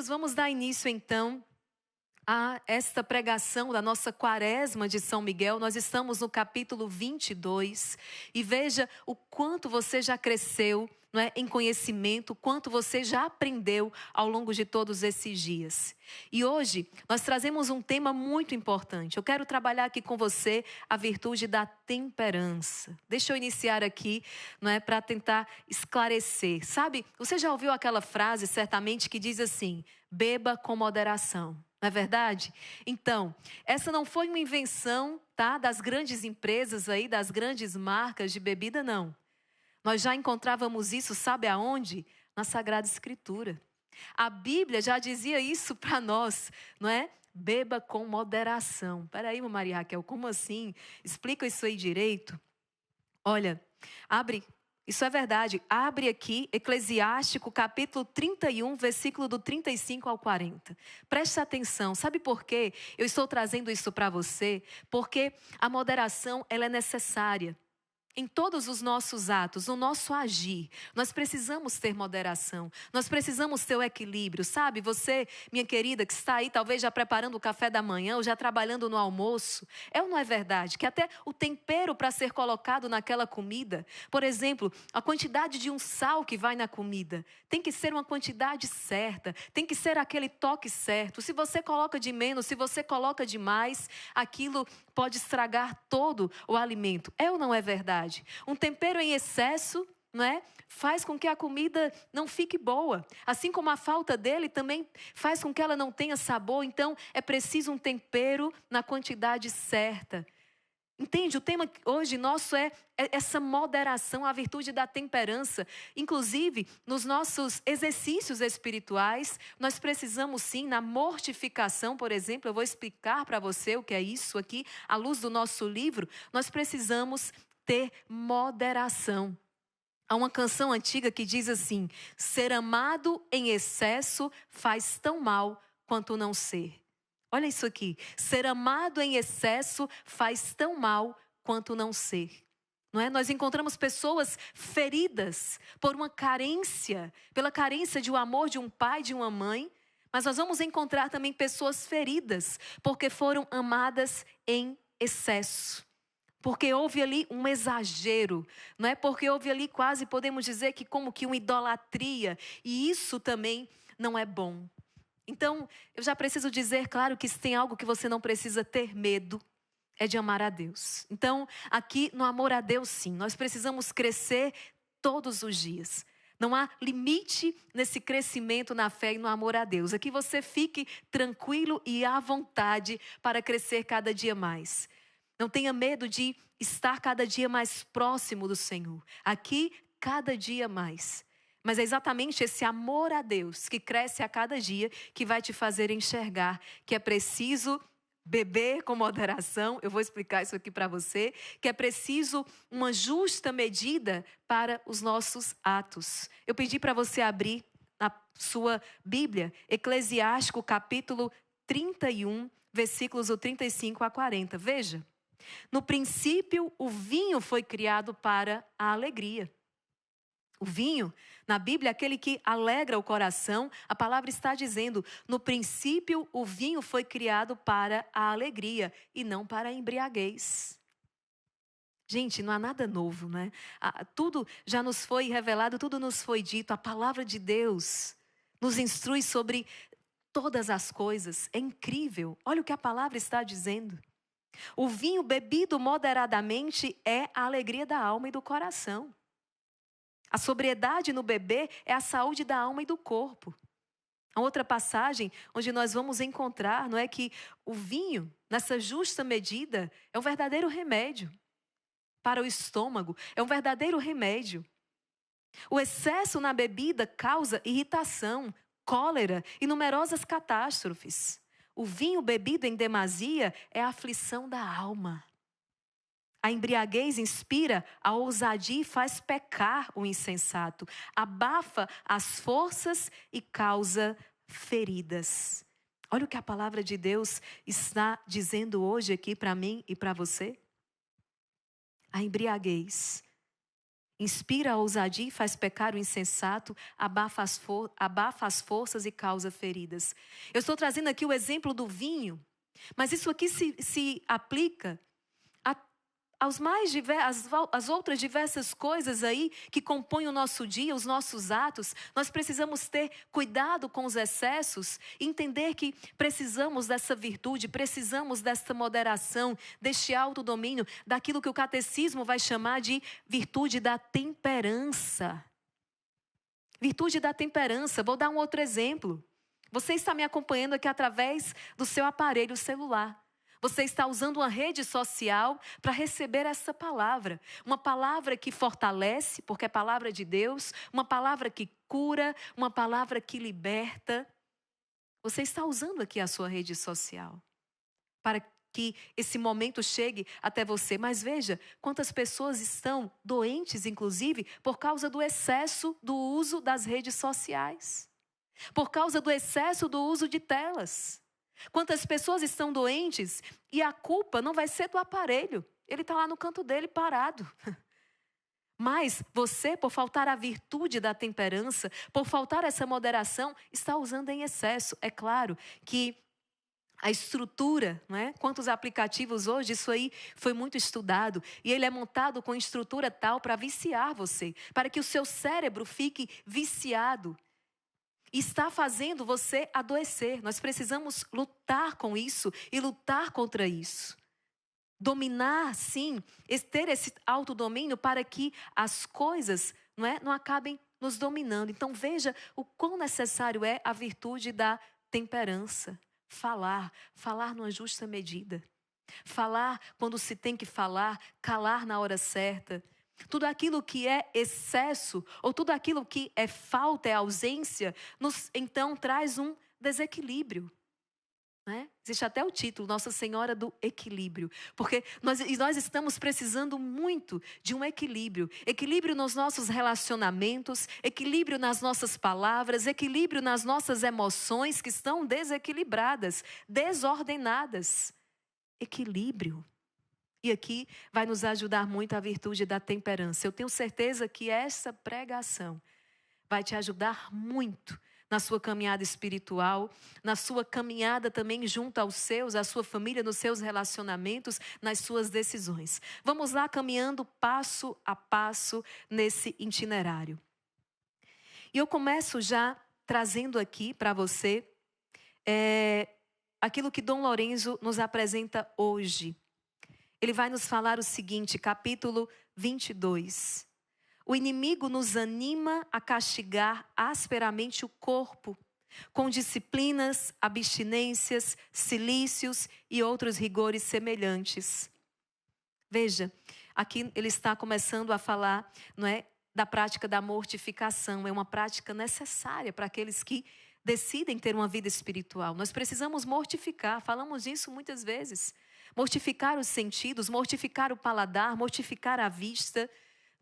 queridos, vamos dar início então a esta pregação da nossa quaresma de São Miguel. Nós estamos no capítulo 22 e veja o quanto você já cresceu, não é, em conhecimento, o quanto você já aprendeu ao longo de todos esses dias. E hoje nós trazemos um tema muito importante. Eu quero trabalhar aqui com você a virtude da temperança. Deixa eu iniciar aqui, não é, para tentar esclarecer. Sabe, você já ouviu aquela frase certamente que diz assim: beba com moderação. Não é verdade? Então, essa não foi uma invenção, tá, das grandes empresas aí, das grandes marcas de bebida, não. Nós já encontrávamos isso, sabe aonde? Na Sagrada Escritura. A Bíblia já dizia isso para nós, não é? Beba com moderação. Peraí, Maria Raquel, como assim? Explica isso aí direito. Olha, abre. Isso é verdade. Abre aqui Eclesiástico capítulo 31, versículo do 35 ao 40. Preste atenção. Sabe por quê eu estou trazendo isso para você? Porque a moderação, ela é necessária. Em todos os nossos atos, no nosso agir, nós precisamos ter moderação. Nós precisamos ter o equilíbrio, sabe? Você, minha querida, que está aí talvez já preparando o café da manhã ou já trabalhando no almoço. É ou não é verdade que até o tempero para ser colocado naquela comida, por exemplo, a quantidade de um sal que vai na comida, tem que ser uma quantidade certa, tem que ser aquele toque certo. Se você coloca de menos, se você coloca de mais, aquilo pode estragar todo o alimento. É ou não é verdade? Um tempero em excesso, não é, faz com que a comida não fique boa. Assim como a falta dele também faz com que ela não tenha sabor. Então, é preciso um tempero na quantidade certa. Entende? O tema hoje nosso é essa moderação, a virtude da temperança. Inclusive, nos nossos exercícios espirituais, nós precisamos sim, na mortificação, por exemplo, eu vou explicar para você o que é isso aqui, à luz do nosso livro, nós precisamos ter moderação. Há uma canção antiga que diz assim: ser amado em excesso faz tão mal quanto não ser. Olha isso aqui, ser amado em excesso faz tão mal quanto não ser. Não é? Nós encontramos pessoas feridas por uma carência, pela carência de um amor de um pai, de uma mãe. Mas nós vamos encontrar também pessoas feridas porque foram amadas em excesso. Porque houve ali um exagero, não é? Porque houve ali quase, podemos dizer que como que uma idolatria. E isso também não é bom. Então, eu já preciso dizer, claro, que se tem algo que você não precisa ter medo, é de amar a Deus. Então, aqui no amor a Deus, sim, nós precisamos crescer todos os dias. Não há limite nesse crescimento na fé e no amor a Deus. Aqui você fique tranquilo e à vontade para crescer cada dia mais. Não tenha medo de estar cada dia mais próximo do Senhor. Aqui, cada dia mais. Mas é exatamente esse amor a Deus que cresce a cada dia que vai te fazer enxergar que é preciso beber com moderação. Eu vou explicar isso aqui para você. Que é preciso uma justa medida para os nossos atos. Eu pedi para você abrir na sua Bíblia, Eclesiástico capítulo 31, versículos do 35 a 40. Veja. No princípio, o vinho foi criado para a alegria. O vinho, na Bíblia, é aquele que alegra o coração. A palavra está dizendo, no princípio, o vinho foi criado para a alegria e não para a embriaguez. Gente, não há nada novo, né? Tudo já nos foi revelado, tudo nos foi dito. A palavra de Deus nos instrui sobre todas as coisas. É incrível. Olha o que a palavra está dizendo. O vinho bebido moderadamente é a alegria da alma e do coração. A sobriedade no beber é a saúde da alma e do corpo. A outra passagem onde nós vamos encontrar, não é, que o vinho, nessa justa medida, é um verdadeiro remédio para o estômago, é um verdadeiro remédio. O excesso na bebida causa irritação, cólera e numerosas catástrofes. O vinho bebido em demasia é a aflição da alma. A embriaguez inspira a ousadia e faz pecar o insensato. Abafa as forças e causa feridas. Olha o que a palavra de Deus está dizendo hoje aqui para mim e para você. A embriaguez Inspira a ousadia e faz pecar o insensato, abafa as forças e causa feridas. Eu estou trazendo aqui o exemplo do vinho, mas isso aqui se aplica às outras diversas coisas aí que compõem o nosso dia, os nossos atos. Nós precisamos ter cuidado com os excessos, entender que precisamos dessa virtude, precisamos dessa moderação, deste autodomínio, daquilo que o catecismo vai chamar de virtude da temperança. Virtude da temperança. Vou dar um outro exemplo. Você está me acompanhando aqui através do seu aparelho celular. Você está usando uma rede social para receber essa palavra. Uma palavra que fortalece, porque é palavra de Deus. Uma palavra que cura, uma palavra que liberta. Você está usando aqui a sua rede social para que esse momento chegue até você. Mas veja quantas pessoas estão doentes, inclusive, por causa do excesso do uso das redes sociais. Por causa do excesso do uso de telas. Quantas pessoas estão doentes e a culpa não vai ser do aparelho. Ele está lá no canto dele parado. Mas você, por faltar a virtude da temperança, por faltar essa moderação, está usando em excesso. É claro que a estrutura, não é? Quantos aplicativos hoje, isso aí foi muito estudado. E ele é montado com estrutura tal para viciar você, para que o seu cérebro fique viciado. Está fazendo você adoecer. Nós precisamos lutar com isso e lutar contra isso. Dominar, sim, ter esse autodomínio para que as coisas não acabem nos dominando. Então veja o quão necessário é a virtude da temperança. Falar numa justa medida. Falar quando se tem que falar, calar na hora certa. Tudo aquilo que é excesso, ou tudo aquilo que é falta, é ausência, então traz um desequilíbrio. Né? Existe até o título, Nossa Senhora do Equilíbrio. Porque nós estamos precisando muito de um equilíbrio. Equilíbrio nos nossos relacionamentos, equilíbrio nas nossas palavras, equilíbrio nas nossas emoções que estão desequilibradas, desordenadas. Equilíbrio. E aqui vai nos ajudar muito a virtude da temperança. Eu tenho certeza que essa pregação vai te ajudar muito na sua caminhada espiritual, na sua caminhada também junto aos seus, à sua família, nos seus relacionamentos, nas suas decisões. Vamos lá caminhando passo a passo nesse itinerário. E eu começo já trazendo aqui para você aquilo que Dom Lorenzo nos apresenta hoje. Ele vai nos falar o seguinte, capítulo 22. O inimigo nos anima a castigar asperamente o corpo, com disciplinas, abstinências, cilícios e outros rigores semelhantes. Veja, aqui ele está começando a falar, da prática da mortificação. É uma prática necessária para aqueles que decidem ter uma vida espiritual. Nós precisamos mortificar, falamos disso muitas vezes. Mortificar os sentidos, mortificar o paladar, mortificar a vista.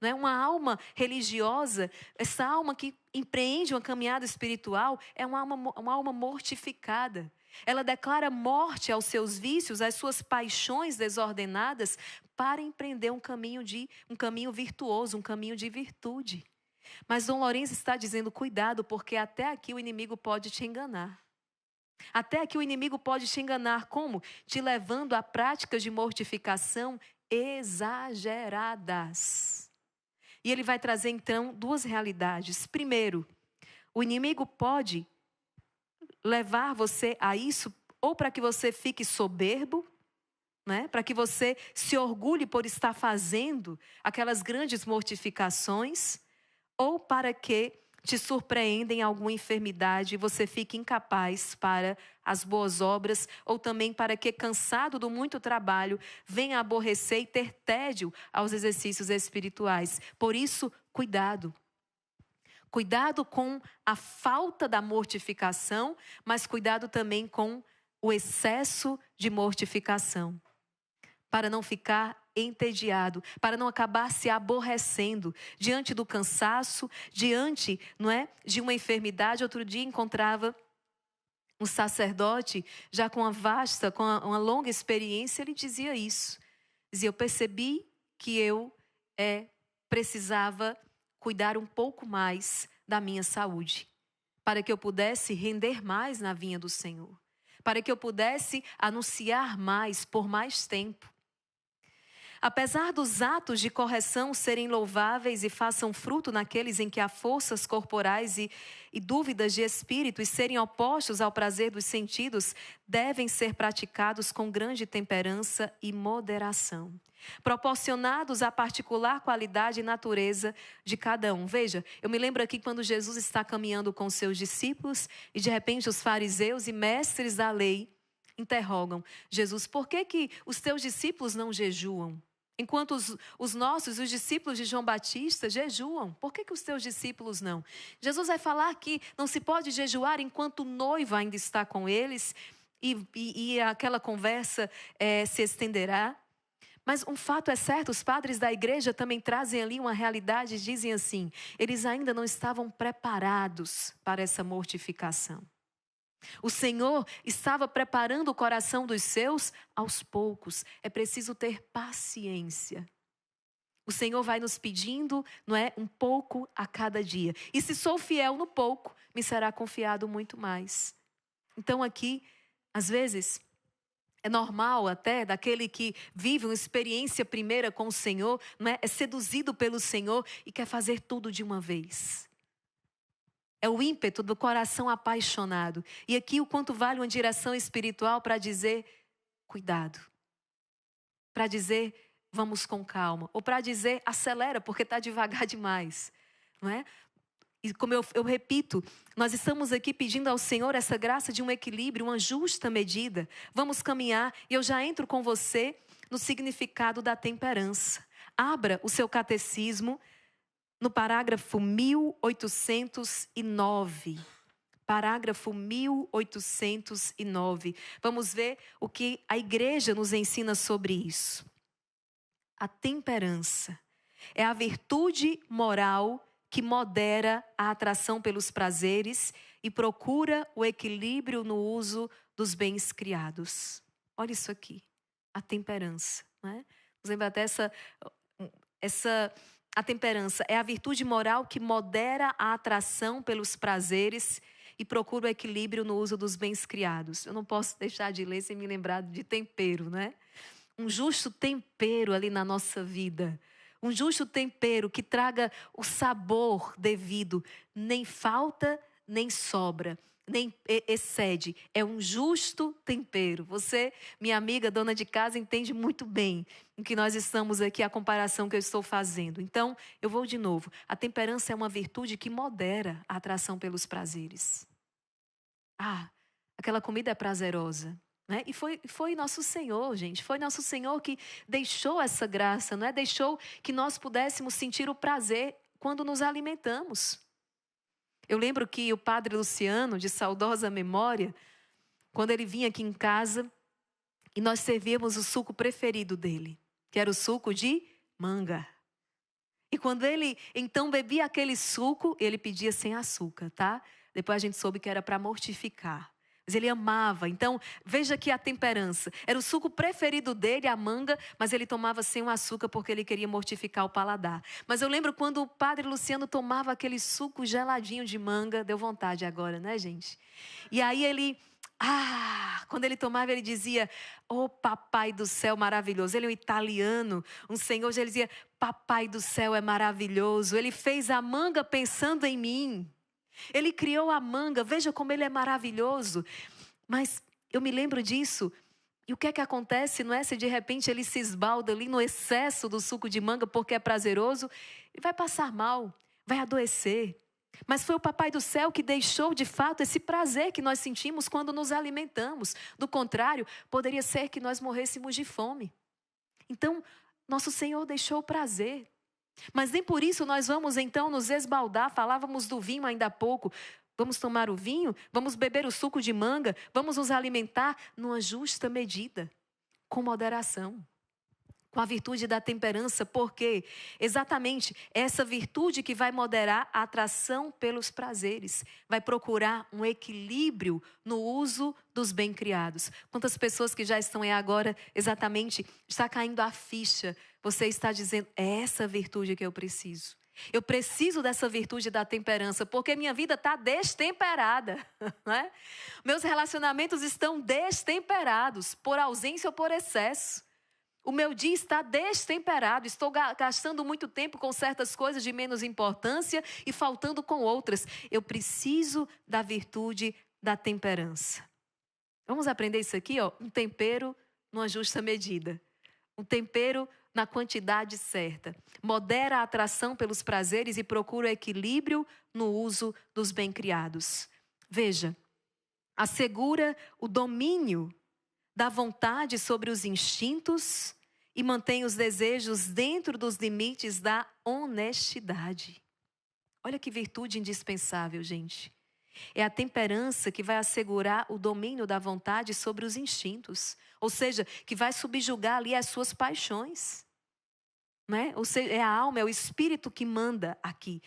Não é? Uma alma religiosa, essa alma que empreende uma caminhada espiritual, é uma alma mortificada. Ela declara morte aos seus vícios, às suas paixões desordenadas, para empreender um caminho virtuoso, um caminho de virtude. Mas Dom Lorenzo está dizendo, cuidado, porque até aqui o inimigo pode te enganar. Até aqui o inimigo pode te enganar, como? Te levando a práticas de mortificação exageradas. E ele vai trazer então duas realidades. Primeiro, o inimigo pode levar você a isso, ou para que você fique soberbo, para que você se orgulhe por estar fazendo aquelas grandes mortificações, ou para que te surpreenda em alguma enfermidade e você fique incapaz para as boas obras, ou também para que, cansado do muito trabalho, venha aborrecer e ter tédio aos exercícios espirituais. Por isso, cuidado. Cuidado com a falta da mortificação, mas cuidado também com o excesso de mortificação. Para não ficar entediado, para não acabar se aborrecendo diante do cansaço, diante, de uma enfermidade. Outro dia encontrava um sacerdote, já com uma longa experiência, ele dizia isso. Dizia, eu percebi que eu precisava cuidar um pouco mais da minha saúde, para que eu pudesse render mais na vinha do Senhor, para que eu pudesse anunciar mais por mais tempo. Apesar dos atos de correção serem louváveis e façam fruto naqueles em que há forças corporais e dúvidas de espírito e serem opostos ao prazer dos sentidos, devem ser praticados com grande temperança e moderação, proporcionados à particular qualidade e natureza de cada um. Veja, eu me lembro aqui quando Jesus está caminhando com seus discípulos e de repente os fariseus e mestres da lei interrogam Jesus: por que os teus discípulos não jejuam? Enquanto os discípulos de João Batista jejuam, por que os teus discípulos não? Jesus vai falar que não se pode jejuar enquanto o noivo ainda está com eles e aquela conversa se estenderá. Mas um fato é certo, os padres da igreja também trazem ali uma realidade e dizem assim: eles ainda não estavam preparados para essa mortificação. O Senhor estava preparando o coração dos seus aos poucos. É preciso ter paciência. O Senhor vai nos pedindo, não é, um pouco a cada dia. E se sou fiel no pouco, me será confiado muito mais. Então aqui, às vezes, é normal até daquele que vive uma experiência primeira com o Senhor, não é seduzido pelo Senhor e quer fazer tudo de uma vez. É o ímpeto do coração apaixonado. E aqui o quanto vale uma direção espiritual para dizer cuidado. Para dizer vamos com calma. Ou para dizer acelera porque está devagar demais. Não é? E como eu repito, nós estamos aqui pedindo ao Senhor essa graça de um equilíbrio, uma justa medida. Vamos caminhar e eu já entro com você no significado da temperança. Abra o seu catecismo no parágrafo 1809. Parágrafo 1809. Vamos ver o que a igreja nos ensina sobre isso. A temperança é a virtude moral que modera a atração pelos prazeres e procura o equilíbrio no uso dos bens criados. Olha isso aqui, a temperança. Né? Lembra até a temperança é a virtude moral que modera a atração pelos prazeres e procura o equilíbrio no uso dos bens criados. Eu não posso deixar de ler sem me lembrar de tempero, né? Um justo tempero ali na nossa vida. Um justo tempero que traga o sabor devido. Nem falta, nem sobra, nem excede. É um justo tempero. Você, minha amiga, dona de casa, entende muito bem em que nós estamos aqui, a comparação que eu estou fazendo. Então, eu vou de novo. A temperança é uma virtude que modera a atração pelos prazeres. Aquela comida é prazerosa. Né? E foi nosso Senhor, gente. Foi nosso Senhor que deixou essa graça, não é? Deixou que nós pudéssemos sentir o prazer quando nos alimentamos. Eu lembro que o padre Luciano, de saudosa memória, quando ele vinha aqui em casa e nós servíamos o suco preferido dele, que era o suco de manga. E quando ele então bebia aquele suco, ele pedia sem açúcar, tá? Depois a gente soube que era para mortificar. Mas ele amava. Então, veja aqui a temperança. Era o suco preferido dele, a manga, mas ele tomava sem o açúcar porque ele queria mortificar o paladar. Mas eu lembro quando o padre Luciano tomava aquele suco geladinho de manga, deu vontade agora, né, gente? E aí ele, quando ele tomava, ele dizia: "Oh, papai do céu maravilhoso." Ele é um italiano, um senhor, ele dizia: "Papai do céu é maravilhoso. Ele fez a manga pensando em mim. Ele criou a manga, veja como ele é maravilhoso." Mas eu me lembro disso. E o que é que acontece, não é? Se de repente ele se esbalda ali no excesso do suco de manga porque é prazeroso, ele vai passar mal, vai adoecer. Mas foi o Papai do Céu que deixou de fato esse prazer que nós sentimos quando nos alimentamos. Do contrário, poderia ser que nós morrêssemos de fome. Então, nosso Senhor deixou o prazer. Mas nem por isso nós vamos então nos esbaldar. Falávamos do vinho ainda há pouco. Vamos tomar o vinho? Vamos beber o suco de manga? Vamos nos alimentar numa justa medida, com moderação. com a virtude da temperança, porque exatamente essa virtude que vai moderar a atração pelos prazeres, vai procurar um equilíbrio no uso dos bem-criados. Quantas pessoas que já estão aí agora, exatamente, está caindo a ficha, você está dizendo, é essa virtude que eu preciso. Eu preciso dessa virtude da temperança, porque minha vida está destemperada, né? Meus relacionamentos estão destemperados, por ausência ou por excesso. O meu dia está destemperado, estou gastando muito tempo com certas coisas de menos importância e faltando com outras. Eu preciso da virtude da temperança. Vamos aprender isso aqui, ó? Um tempero numa justa medida. Um tempero na quantidade certa. Modera a atração pelos prazeres e procura o equilíbrio no uso dos bem-criados. Veja, assegura o domínio da vontade sobre os instintos e mantém os desejos dentro dos limites da honestidade. Olha que virtude indispensável, gente. É a temperança que vai assegurar o domínio da vontade sobre os instintos. Ou seja, que vai subjugar ali as suas paixões. Né? Ou seja, é a alma, é o espírito que manda aqui.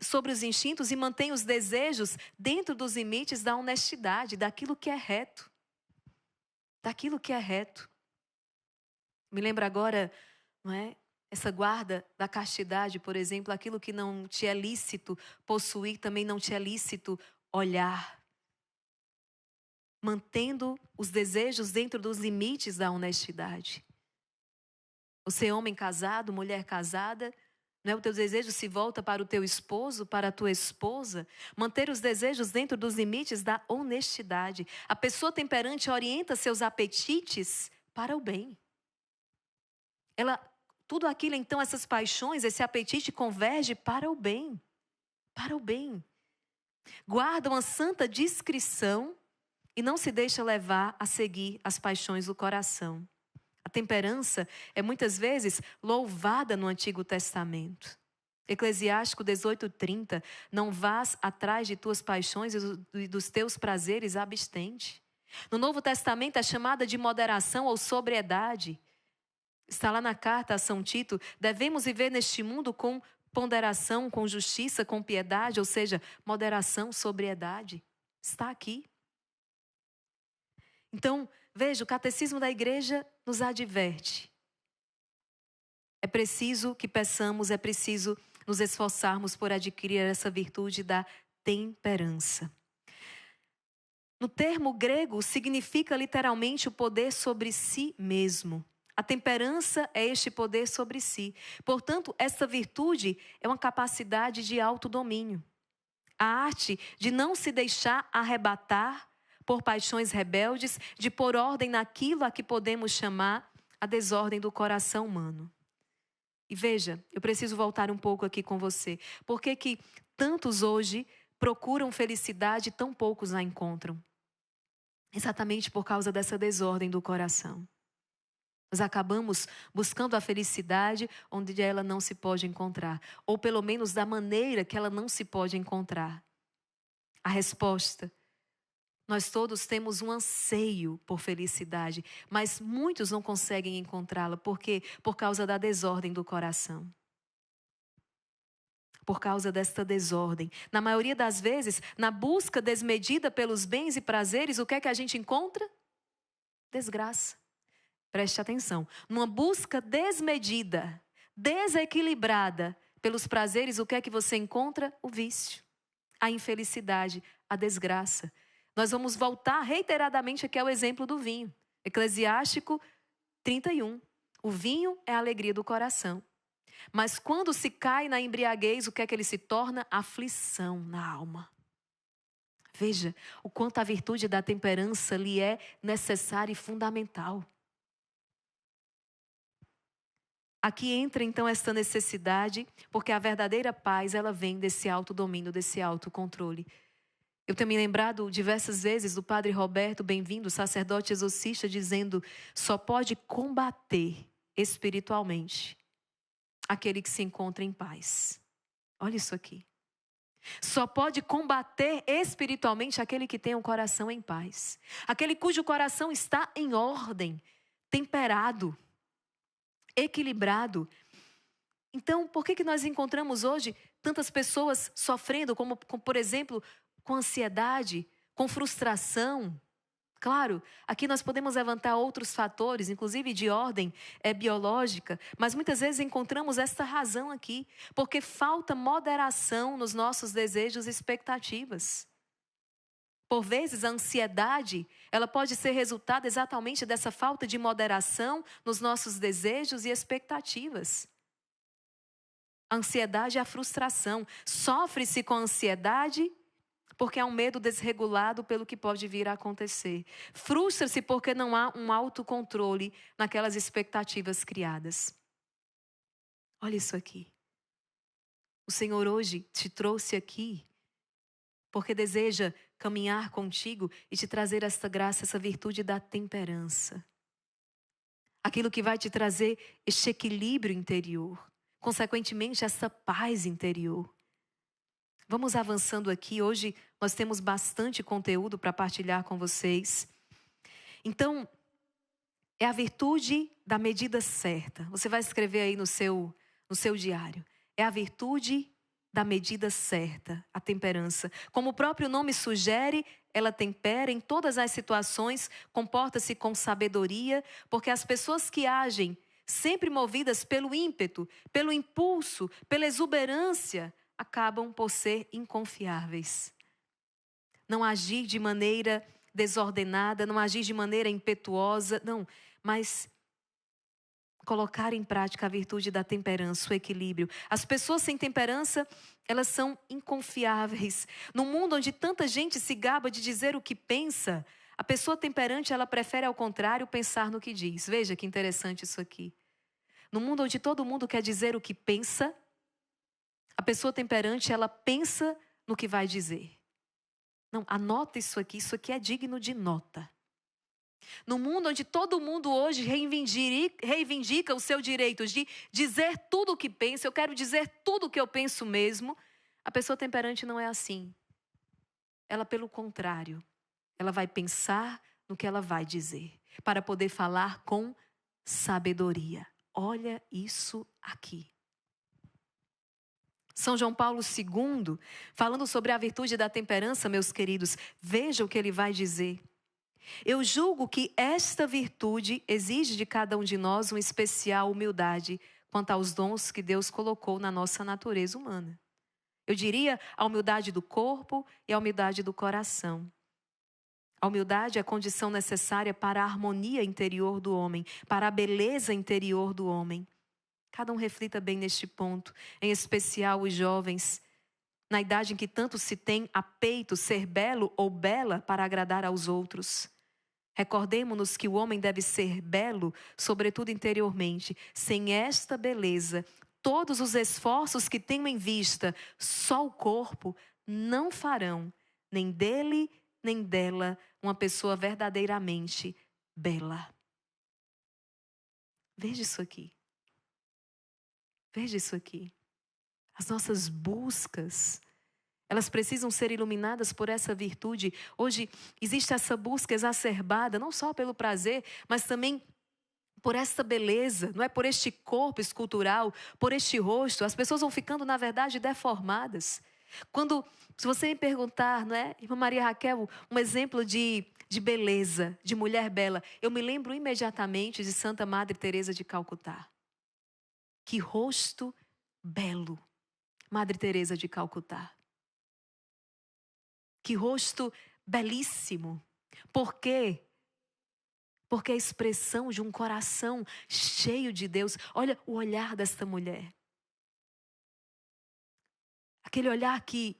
Sobre os instintos e mantém os desejos dentro dos limites da honestidade, daquilo que é reto. Daquilo que é reto. Me lembra agora, não é? Essa guarda da castidade, por exemplo, aquilo que não te é lícito possuir, também não te é lícito olhar. Mantendo os desejos dentro dos limites da honestidade. Você, homem casado, mulher casada, não é? O teu desejo se volta para o teu esposo, para a tua esposa. Manter os desejos dentro dos limites da honestidade. A pessoa temperante orienta seus apetites para o bem. Tudo aquilo, então, essas paixões, esse apetite converge para o bem. Para o bem. Guarda uma santa discrição e não se deixa levar a seguir as paixões do coração. A temperança é muitas vezes louvada no Antigo Testamento. Eclesiástico 18:30, não vás atrás de tuas paixões e dos teus prazeres, abstente. No Novo Testamento é chamada de moderação ou sobriedade. Está lá na carta a São Tito, devemos viver neste mundo com ponderação, com justiça, com piedade, ou seja, moderação, sobriedade. Está aqui. Então, veja, o Catecismo da Igreja nos adverte. É preciso que peçamos, é preciso nos esforçarmos por adquirir essa virtude da temperança. No termo grego, significa literalmente o poder sobre si mesmo. A temperança é este poder sobre si. Portanto, essa virtude é uma capacidade de autodomínio. A arte de não se deixar arrebatar por paixões rebeldes, de pôr ordem naquilo a que podemos chamar a desordem do coração humano. E veja, eu preciso voltar um pouco aqui com você. Por que que tantos hoje procuram felicidade e tão poucos a encontram? Exatamente por causa dessa desordem do coração. Nós acabamos buscando a felicidade onde ela não se pode encontrar. Ou pelo menos da maneira que ela não se pode encontrar. A resposta: nós todos temos um anseio por felicidade, mas muitos não conseguem encontrá-la. Por quê? Por causa da desordem do coração. Por causa desta desordem. Na maioria das vezes, na busca desmedida pelos bens e prazeres, o que é que a gente encontra? Desgraça. Preste atenção. Numa busca desmedida, desequilibrada pelos prazeres, o que é que você encontra? O vício, a infelicidade, a desgraça. Nós vamos voltar reiteradamente aqui ao exemplo do vinho. Eclesiástico 31. O vinho é a alegria do coração. Mas quando se cai na embriaguez, o que é que ele se torna? Aflição na alma. Veja o quanto a virtude da temperança lhe é necessária e fundamental. Aqui entra então esta necessidade, porque a verdadeira paz, ela vem desse autodomínio, desse autocontrole. Eu tenho me lembrado diversas vezes do padre Roberto, bem-vindo, sacerdote exorcista, dizendo: só pode combater espiritualmente aquele que se encontra em paz. Olha isso aqui. Só pode combater espiritualmente aquele que tem um coração em paz. Aquele cujo coração está em ordem, temperado. equilibrado. Então, por que nós encontramos hoje tantas pessoas sofrendo, como por exemplo, com ansiedade, com frustração? Claro, aqui nós podemos levantar outros fatores, inclusive de ordem biológica, mas muitas vezes encontramos esta razão aqui, porque falta moderação nos nossos desejos e expectativas. Por vezes, a ansiedade, ela pode ser resultado exatamente dessa falta de moderação nos nossos desejos e expectativas. A ansiedade é a frustração. Sofre-se com ansiedade porque há um medo desregulado pelo que pode vir a acontecer. Frustra-se porque não há um autocontrole naquelas expectativas criadas. Olha isso aqui. O Senhor hoje te trouxe aqui porque deseja caminhar contigo e te trazer esta graça, essa virtude da temperança. Aquilo que vai te trazer este equilíbrio interior. Consequentemente, essa paz interior. Vamos avançando aqui. Hoje nós temos bastante conteúdo para partilhar com vocês. Então, é a virtude da medida certa. Você vai escrever aí no seu diário. É a virtude da medida certa, a temperança. Como o próprio nome sugere, ela tempera em todas as situações, comporta-se com sabedoria, porque as pessoas que agem sempre movidas pelo ímpeto, pelo impulso, pela exuberância, acabam por ser inconfiáveis. Não agir de maneira desordenada, não agir de maneira impetuosa, não, mas colocar em prática a virtude da temperança, o equilíbrio. As pessoas sem temperança, elas são inconfiáveis. No mundo onde tanta gente se gaba de dizer o que pensa, a pessoa temperante, ela prefere, ao contrário, pensar no que diz. Veja que interessante isso aqui. No mundo onde todo mundo quer dizer o que pensa, a pessoa temperante, ela pensa no que vai dizer. Não, anota isso aqui é digno de nota. No mundo onde todo mundo hoje reivindica o seu direito de dizer tudo o que pensa, eu quero dizer tudo o que eu penso mesmo, a pessoa temperante não é assim. Ela, pelo contrário, ela vai pensar no que ela vai dizer, para poder falar com sabedoria. Olha isso aqui. São João Paulo II, falando sobre a virtude da temperança, meus queridos, veja o que ele vai dizer. Eu julgo que esta virtude exige de cada um de nós uma especial humildade quanto aos dons que Deus colocou na nossa natureza humana. Eu diria a humildade do corpo e a humildade do coração. A humildade é a condição necessária para a harmonia interior do homem, para a beleza interior do homem. Cada um reflita bem neste ponto, em especial os jovens, na idade em que tanto se tem a peito ser belo ou bela para agradar aos outros. Recordemo-nos que o homem deve ser belo, sobretudo interiormente. Sem esta beleza, todos os esforços que tenho em vista, só o corpo, não farão, nem dele, nem dela, uma pessoa verdadeiramente bela. Veja isso aqui. Veja isso aqui. As nossas buscas, elas precisam ser iluminadas por essa virtude. Hoje existe essa busca exacerbada, não só pelo prazer, mas também por essa beleza, não é? Por este corpo escultural, por este rosto. As pessoas vão ficando, na verdade, deformadas. Se você me perguntar, não é, irmã Maria Raquel, um exemplo de beleza, de mulher bela, eu me lembro imediatamente de Santa Madre Teresa de Calcutá. Que rosto belo, Madre Teresa de Calcutá. Que rosto belíssimo. Por quê? Porque é a expressão de um coração cheio de Deus. Olha o olhar desta mulher. Aquele olhar que,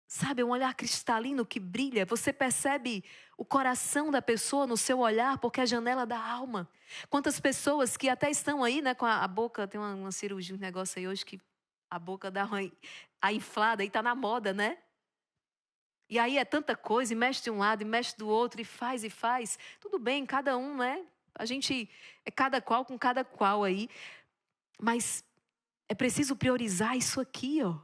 sabe, um olhar cristalino que brilha. Você percebe o coração da pessoa no seu olhar, porque é a janela da alma. Quantas pessoas que até estão aí, né, com a boca, tem uma cirurgia, um negócio aí hoje que a boca dá a inflada e está na moda, né? E aí é tanta coisa, e mexe de um lado, e mexe do outro, e faz. Tudo bem, cada um, né? A gente é cada qual com cada qual aí. Mas é preciso priorizar isso aqui, ó.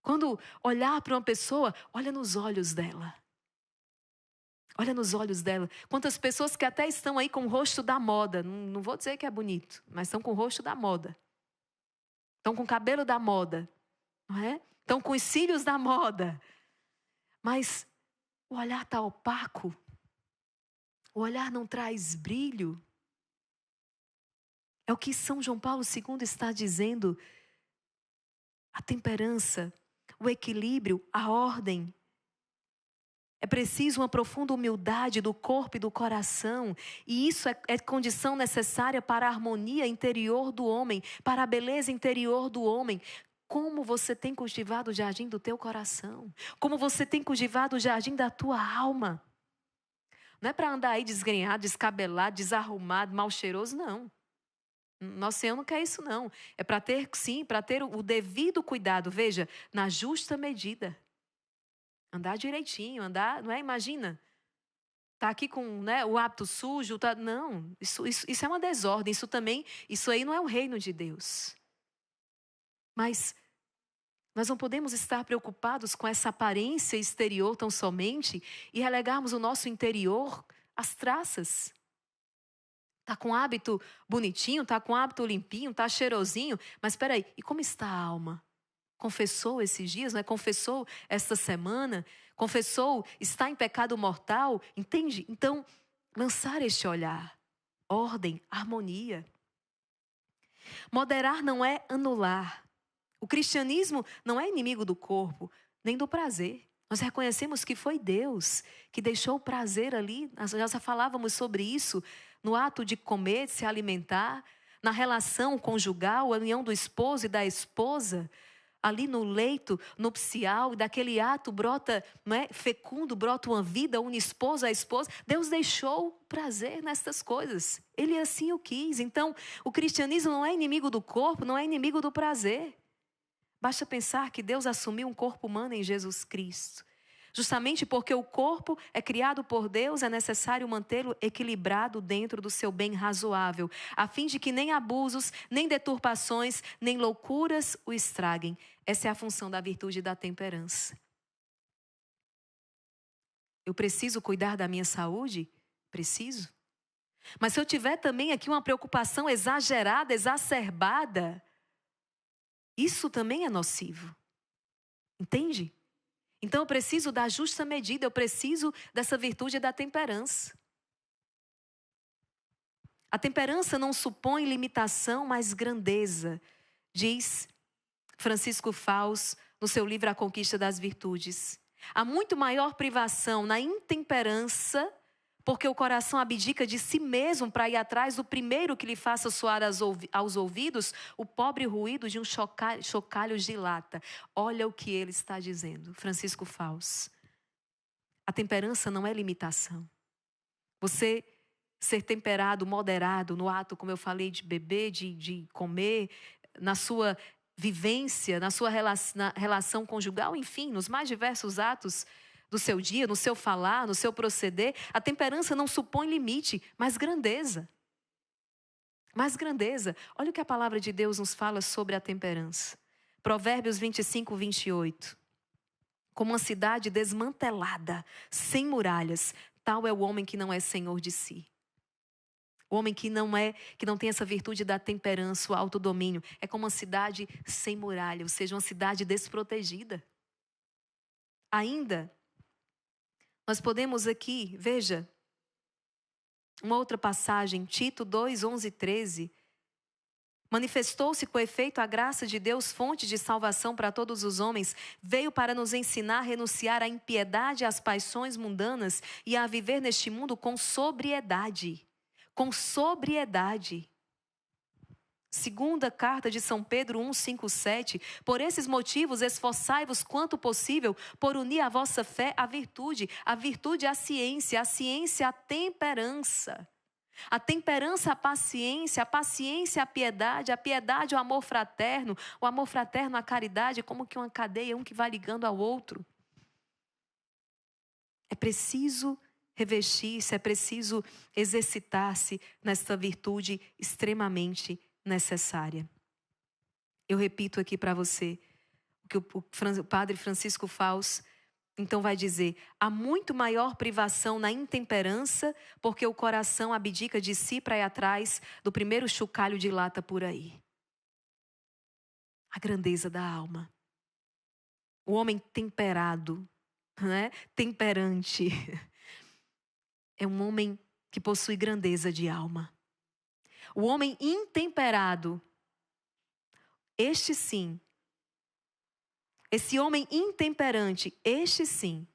Quando olhar para uma pessoa, olha nos olhos dela. Olha nos olhos dela. Quantas pessoas que até estão aí com o rosto da moda. Não vou dizer que é bonito, mas estão com o rosto da moda. Estão com o cabelo da moda. Não é? Estão com os cílios da moda. Mas o olhar está opaco. O olhar não traz brilho. É o que São João Paulo II está dizendo. A temperança, o equilíbrio, a ordem. É preciso uma profunda humildade do corpo e do coração. E isso é condição necessária para a harmonia interior do homem, para a beleza interior do homem. Como você tem cultivado o jardim do teu coração? Como você tem cultivado o jardim da tua alma? Não é para andar aí desgrenhado, descabelado, desarrumado, mal cheiroso, não. Nosso Senhor não quer isso, não. É para ter, sim, para ter o devido cuidado. Veja, na justa medida. Andar direitinho, andar, não é? Imagina. Tá aqui com, né, o hábito sujo, tá? Não, isso é uma desordem, isso aí não é o reino de Deus. Mas nós não podemos estar preocupados com essa aparência exterior tão somente e relegarmos o nosso interior às traças. Tá com hábito bonitinho, tá com hábito limpinho, tá cheirosinho, mas espera aí, e como está a alma? Confessou esses dias, né? Confessou esta semana, confessou, está em pecado mortal, entende? Então, lançar este olhar, ordem, harmonia. Moderar não é anular. O cristianismo não é inimigo do corpo, nem do prazer. Nós reconhecemos que foi Deus que deixou o prazer ali, nós já falávamos sobre isso, no ato de comer, de se alimentar, na relação conjugal, a união do esposo e da esposa, ali no leito nupcial, e daquele ato brota, não é, fecundo, brota uma vida, une esposo a esposa. Deus deixou prazer nestas coisas. Ele assim o quis. Então, o cristianismo não é inimigo do corpo, não é inimigo do prazer. Basta pensar que Deus assumiu um corpo humano em Jesus Cristo. Justamente porque o corpo é criado por Deus, é necessário mantê-lo equilibrado dentro do seu bem razoável, a fim de que nem abusos, nem deturpações, nem loucuras o estraguem. Essa é a função da virtude da temperança. Eu preciso cuidar da minha saúde? Preciso. Mas se eu tiver também aqui uma preocupação exagerada, exacerbada, isso também é nocivo. Entende? Então eu preciso da justa medida, eu preciso dessa virtude da temperança. A temperança não supõe limitação, mas grandeza, diz Francisco Fausto no seu livro A Conquista das Virtudes. Há muito maior privação na intemperança, porque o coração abdica de si mesmo para ir atrás do primeiro que lhe faça soar aos ouvidos o pobre ruído de um chocalho de lata. Olha o que ele está dizendo, Francisco Fausto. A temperança não é limitação. Você ser temperado, moderado no ato, como eu falei, de beber, de comer, na sua vivência, na sua relação conjugal, enfim, nos mais diversos atos do seu dia, no seu falar, no seu proceder. A temperança não supõe limite, mas grandeza. Mas grandeza. Olha o que a palavra de Deus nos fala sobre a temperança. Provérbios 25, 28. Como uma cidade desmantelada, sem muralhas, tal é o homem que não é senhor de si. O homem que não tem essa virtude da temperança, o autodomínio, é como uma cidade sem muralha, ou seja, uma cidade desprotegida. Ainda, nós podemos aqui, veja, uma outra passagem, Tito 2, 11 e 13. Manifestou-se com efeito a graça de Deus, fonte de salvação para todos os homens. Veio para nos ensinar a renunciar à impiedade, às paixões mundanas e a viver neste mundo com sobriedade. Com sobriedade. Segunda carta de São Pedro 1, 5, 7. Por esses motivos, esforçai-vos quanto possível por unir a vossa fé à virtude à ciência à temperança. A temperança à paciência à piedade, a piedade ao amor fraterno, o amor fraterno à caridade, como que uma cadeia, um que vai ligando ao outro. É preciso revestir-se, é preciso exercitar-se nesta virtude extremamente necessária. Eu repito aqui para você o que o padre Francisco Fausto Então vai dizer, há muito maior privação na intemperança, porque o coração abdica de si para ir atrás do primeiro chocalho de lata por aí. A grandeza da alma. O homem temperado, né? Temperante. É um homem que possui grandeza de alma. O homem intemperado, este sim, esse homem intemperante, este sim,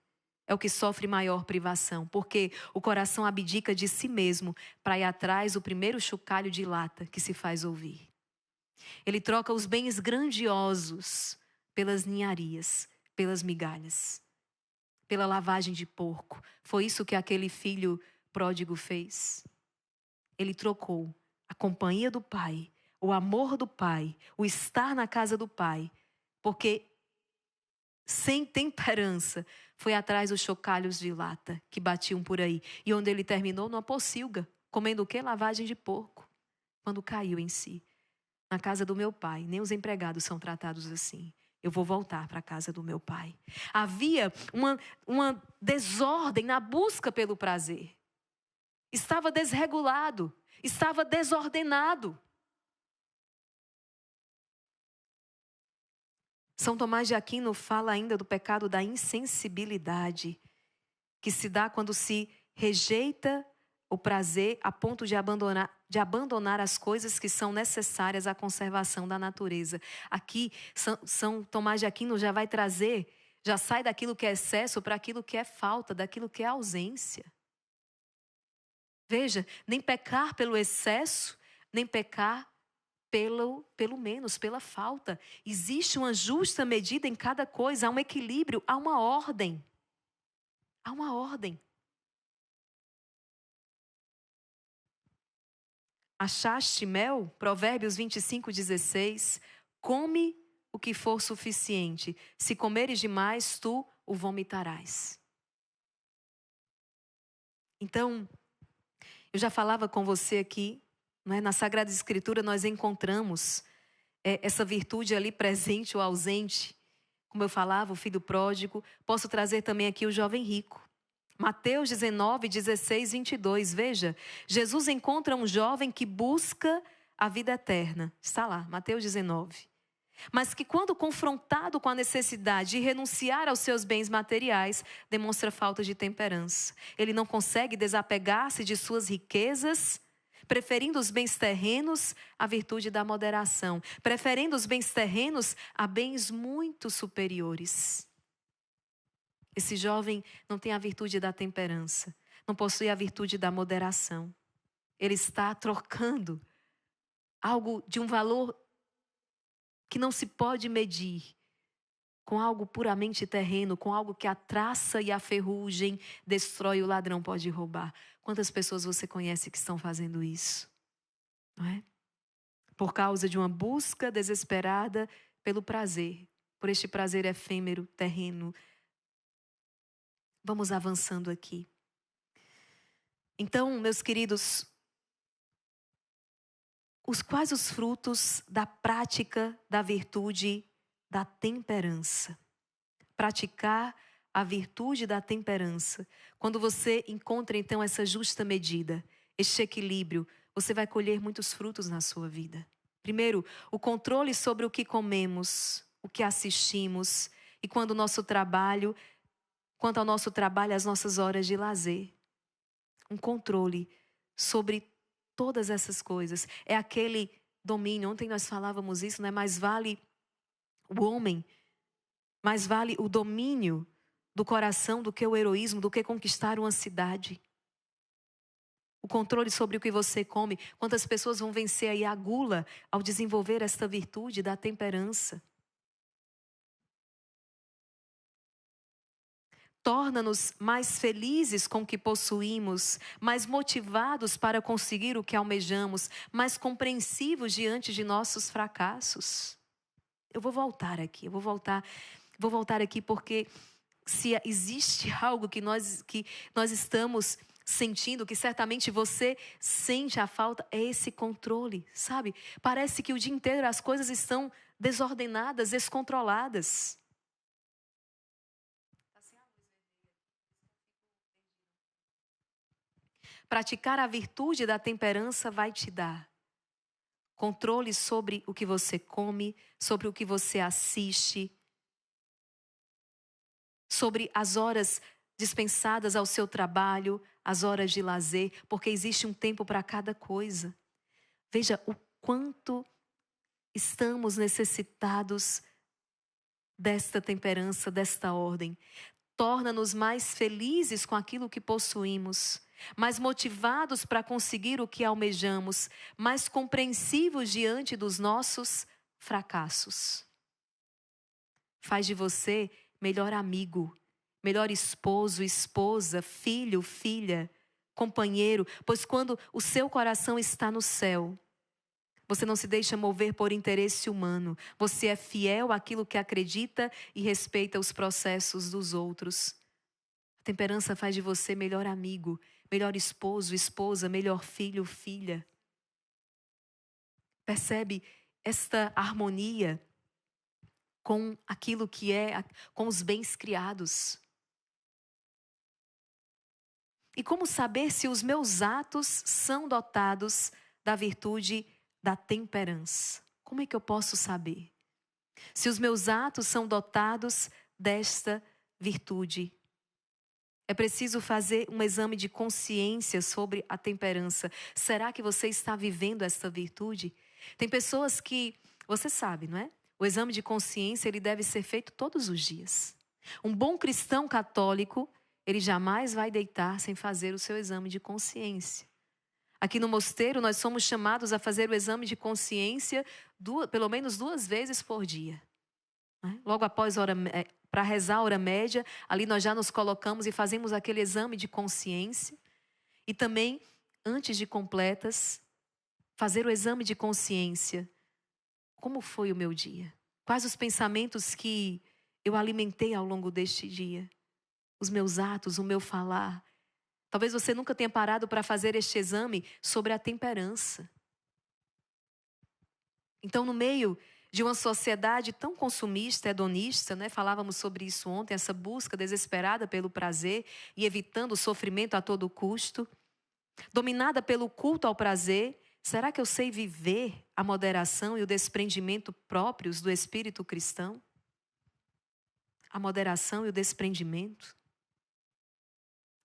é o que sofre maior privação, porque o coração abdica de si mesmo para ir atrás do primeiro chocalho de lata que se faz ouvir. Ele troca os bens grandiosos pelas ninharias, pelas migalhas, pela lavagem de porco. Foi isso que aquele filho pródigo fez. Ele trocou a companhia do pai, o amor do pai, o estar na casa do pai, porque sem temperança foi atrás dos chocalhos de lata que batiam por aí. E onde ele terminou? Numa pocilga, comendo o quê? Lavagem de porco. Quando caiu em si. Na casa do meu pai, nem os empregados são tratados assim. Eu vou voltar para a casa do meu pai. Havia uma desordem na busca pelo prazer. Estava desregulado, estava desordenado. São Tomás de Aquino fala ainda do pecado da insensibilidade, que se dá quando se rejeita o prazer a ponto de abandonar as coisas que são necessárias à conservação da natureza. Aqui, São Tomás de Aquino já vai trazer, já sai daquilo que é excesso para aquilo que é falta, daquilo que é ausência. Veja, nem pecar pelo excesso, nem pecar pelo menos, pela falta. Existe uma justa medida em cada coisa, há um equilíbrio, há uma ordem. Há uma ordem. Achaste mel? Provérbios 25:16. Come o que for suficiente. Se comeres demais, tu o vomitarás. Então, eu já falava com você aqui, não é? Na Sagrada Escritura nós encontramos essa virtude ali presente ou ausente. Como eu falava, o filho pródigo. Posso trazer também aqui o jovem rico. Mateus 19:16-22. Veja, Jesus encontra um jovem que busca a vida eterna. Está lá, Mateus 19. Mas que quando confrontado com a necessidade de renunciar aos seus bens materiais, demonstra falta de temperança. Ele não consegue desapegar-se de suas riquezas, preferindo os bens terrenos à virtude da moderação, preferindo os bens terrenos a bens muito superiores. Esse jovem não tem a virtude da temperança, não possui a virtude da moderação. Ele está trocando algo de um valor que não se pode medir com algo puramente terreno, com algo que a traça e a ferrugem destrói, o ladrão pode roubar. Quantas pessoas você conhece que estão fazendo isso? Não é? Por causa de uma busca desesperada pelo prazer, por este prazer efêmero, terreno. Vamos avançando aqui. Então, meus queridos, quais os frutos da prática da virtude da temperança? Praticar a virtude da temperança. Quando você encontra então essa justa medida, este equilíbrio, você vai colher muitos frutos na sua vida. Primeiro, o controle sobre o que comemos, o que assistimos e quanto ao nosso trabalho, as nossas horas de lazer. Um controle sobre todas essas coisas. É aquele domínio. Ontem nós falávamos isso, né? Mais vale o domínio do coração do que o heroísmo, do que conquistar uma cidade. O controle sobre o que você come. Quantas pessoas vão vencer aí a gula ao desenvolver esta virtude da temperança? Torna-nos mais felizes com o que possuímos, mais motivados para conseguir o que almejamos, mais compreensivos diante de nossos fracassos. Eu vou voltar aqui porque se existe algo que nós estamos sentindo, que certamente você sente a falta, é esse controle, sabe? Parece que o dia inteiro as coisas estão desordenadas, descontroladas. praticar a virtude da temperança vai te dar controle sobre o que você come, sobre o que você assiste, sobre as horas dispensadas ao seu trabalho, as horas de lazer, porque existe um tempo para cada coisa. Veja o quanto estamos necessitados desta temperança, desta ordem. Torna-nos mais felizes com aquilo que possuímos, mais motivados para conseguir o que almejamos, mais compreensivos diante dos nossos fracassos. Faz de você melhor amigo, melhor esposo, esposa, filho, filha, companheiro, pois quando o seu coração está no céu, você não se deixa mover por interesse humano. Você é fiel àquilo que acredita e respeita os processos dos outros. A temperança faz de você melhor amigo, melhor esposo, esposa, melhor filho, filha. Percebe esta harmonia com aquilo que é, com os bens criados? E como saber se os meus atos são dotados da virtude da temperança? Como é que eu posso saber? Se os meus atos são dotados desta virtude. É preciso fazer um exame de consciência sobre a temperança. Será que você está vivendo esta virtude? Tem pessoas que, você sabe, não é? O exame de consciência, ele deve ser feito todos os dias. Um bom cristão católico, ele jamais vai deitar sem fazer o seu exame de consciência. Aqui no mosteiro, nós somos chamados a fazer o exame de consciência pelo menos 2 vezes por dia. Logo após para rezar a hora média, ali nós já nos colocamos e fazemos aquele exame de consciência. E também, antes de completas, fazer o exame de consciência. Como foi o meu dia? Quais os pensamentos que eu alimentei ao longo deste dia? Os meus atos, o meu falar. Talvez você nunca tenha parado para fazer este exame sobre a temperança. Então, no meio de uma sociedade tão consumista, hedonista, né? Falávamos sobre isso ontem, essa busca desesperada pelo prazer e evitando o sofrimento a todo custo, dominada pelo culto ao prazer, será que eu sei viver a moderação e o desprendimento próprios do espírito cristão? A moderação e o desprendimento?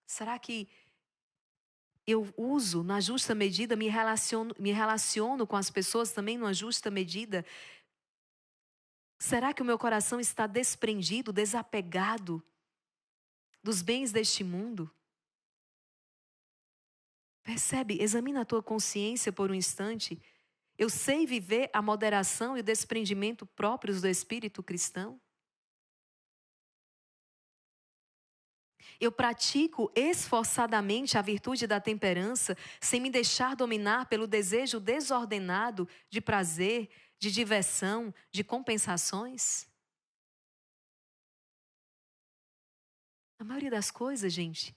Será que eu uso na justa medida, me relaciono com as pessoas também numa justa medida? Será que o meu coração está desprendido, desapegado dos bens deste mundo? Percebe? Examina a tua consciência por um instante. Eu sei viver a moderação e o desprendimento próprios do espírito cristão? Eu pratico esforçadamente a virtude da temperança sem me deixar dominar pelo desejo desordenado de prazer, de diversão, de compensações? A maioria das coisas, gente,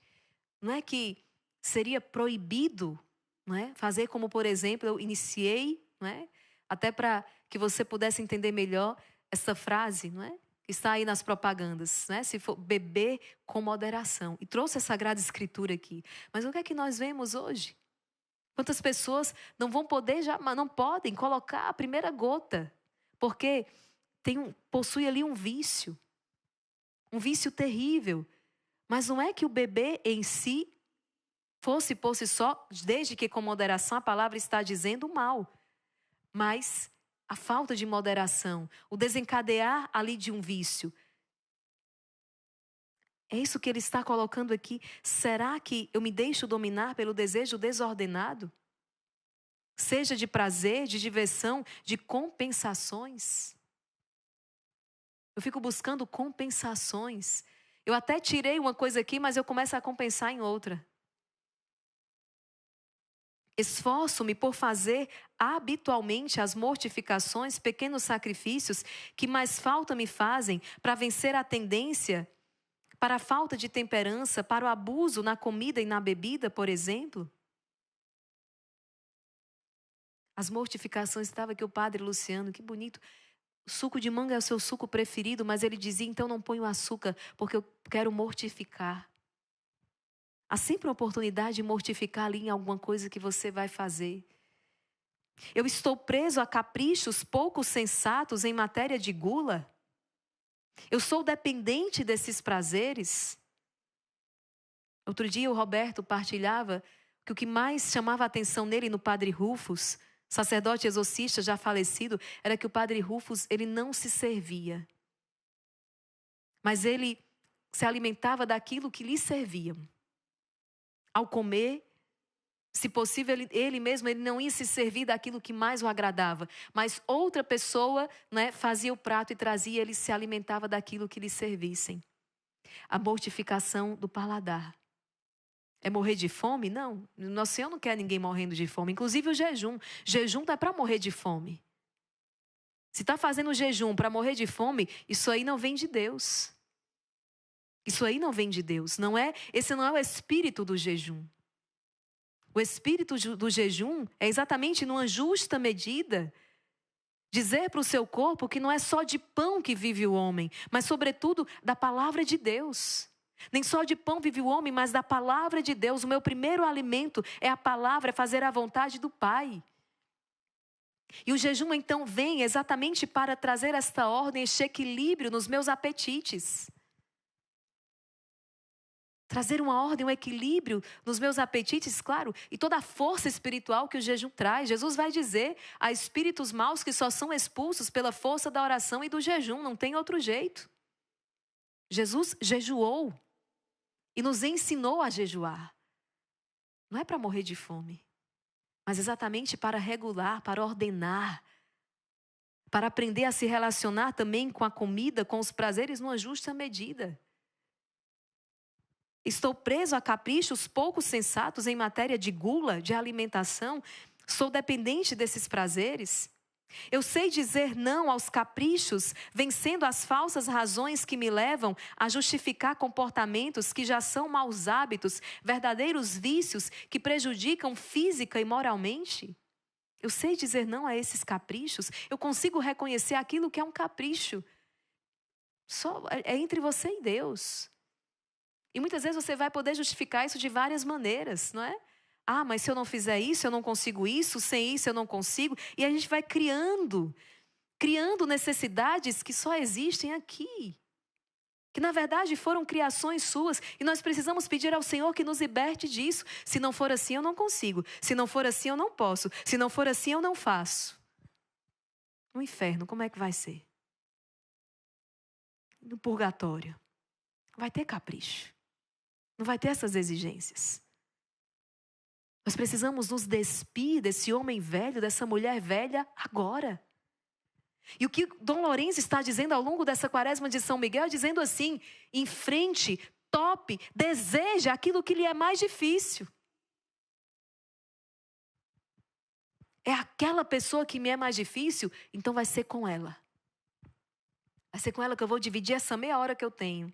não é que seria proibido, não é? Fazer como, por exemplo, eu iniciei, não é? Até para que você pudesse entender melhor essa frase, não é? Está aí nas propagandas, né? Se for beber com moderação. E trouxe a Sagrada Escritura aqui. Mas o que é que nós vemos hoje? Quantas pessoas não vão poder, não podem colocar a primeira gota, porque possui ali um vício terrível. Mas não é que o beber em si fosse por si só, desde que com moderação a palavra está dizendo mal. Mas a falta de moderação, o desencadear ali de um vício. É isso que ele está colocando aqui. Será que eu me deixo dominar pelo desejo desordenado? Seja de prazer, de diversão, de compensações. Eu fico buscando compensações. Eu até tirei uma coisa aqui, mas eu começo a compensar em outra. Esforço-me por fazer habitualmente as mortificações, pequenos sacrifícios que mais falta me fazem para vencer a tendência para a falta de temperança, para o abuso na comida e na bebida, por exemplo. As mortificações, estava aqui o padre Luciano, que bonito. O suco de manga é o seu suco preferido, mas ele dizia, então não ponho açúcar, porque eu quero mortificar. Há sempre uma oportunidade de mortificar ali em alguma coisa que você vai fazer. Eu estou preso a caprichos pouco sensatos em matéria de gula? Eu sou dependente desses prazeres? Outro dia o Roberto partilhava que o que mais chamava a atenção nele no Padre Rufus, sacerdote exorcista já falecido, era que o Padre Rufus, ele não se servia. Mas ele se alimentava daquilo que lhe serviam. Ao comer, se possível, ele mesmo ele não ia se servir daquilo que mais o agradava. Mas outra pessoa, né, fazia o prato e trazia, ele se alimentava daquilo que lhe servissem. A mortificação do paladar. É morrer de fome? Não. Nosso Senhor não quer ninguém morrendo de fome. Inclusive o jejum. Jejum não é para morrer de fome. Se está fazendo jejum para morrer de fome, isso aí não vem de Deus. Isso aí não vem de Deus. Esse não é o espírito do jejum. O espírito do jejum é exatamente numa justa medida dizer para o seu corpo que não é só de pão que vive o homem, mas sobretudo da palavra de Deus. Nem só de pão vive o homem, mas da palavra de Deus. O meu primeiro alimento é a palavra, é fazer a vontade do Pai. E o jejum então vem exatamente para trazer esta ordem, este equilíbrio nos meus apetites. Trazer uma ordem, um equilíbrio nos meus apetites, claro, e toda a força espiritual que o jejum traz. Jesus vai dizer a espíritos maus que só são expulsos pela força da oração e do jejum, não tem outro jeito. Jesus jejuou e nos ensinou a jejuar. Não é para morrer de fome, mas exatamente para regular, para ordenar, para aprender a se relacionar também com a comida, com os prazeres numa justa medida. Estou preso a caprichos pouco sensatos em matéria de gula, de alimentação. Sou dependente desses prazeres. Eu sei dizer não aos caprichos, vencendo as falsas razões que me levam a justificar comportamentos que já são maus hábitos, verdadeiros vícios que prejudicam física e moralmente. Eu sei dizer não a esses caprichos. Eu consigo reconhecer aquilo que é um capricho. Só é entre você e Deus. E muitas vezes você vai poder justificar isso de várias maneiras, não é? Ah, mas se eu não fizer isso, eu não consigo isso, sem isso eu não consigo. E a gente vai criando necessidades que só existem aqui. Que na verdade foram criações suas. E nós precisamos pedir ao Senhor que nos liberte disso. Se não for assim, eu não consigo. Se não for assim, eu não posso. Se não for assim, eu não faço. No inferno, como é que vai ser? No purgatório. Vai ter capricho. Não vai ter essas exigências. Nós precisamos nos despir desse homem velho, dessa mulher velha, agora. E o que Dom Lourenço está dizendo ao longo dessa quaresma de São Miguel, é dizendo assim, enfrente, tope, deseja aquilo que lhe é mais difícil. É aquela pessoa que me é mais difícil, então vai ser com ela. Vai ser com ela que eu vou dividir essa meia hora que eu tenho.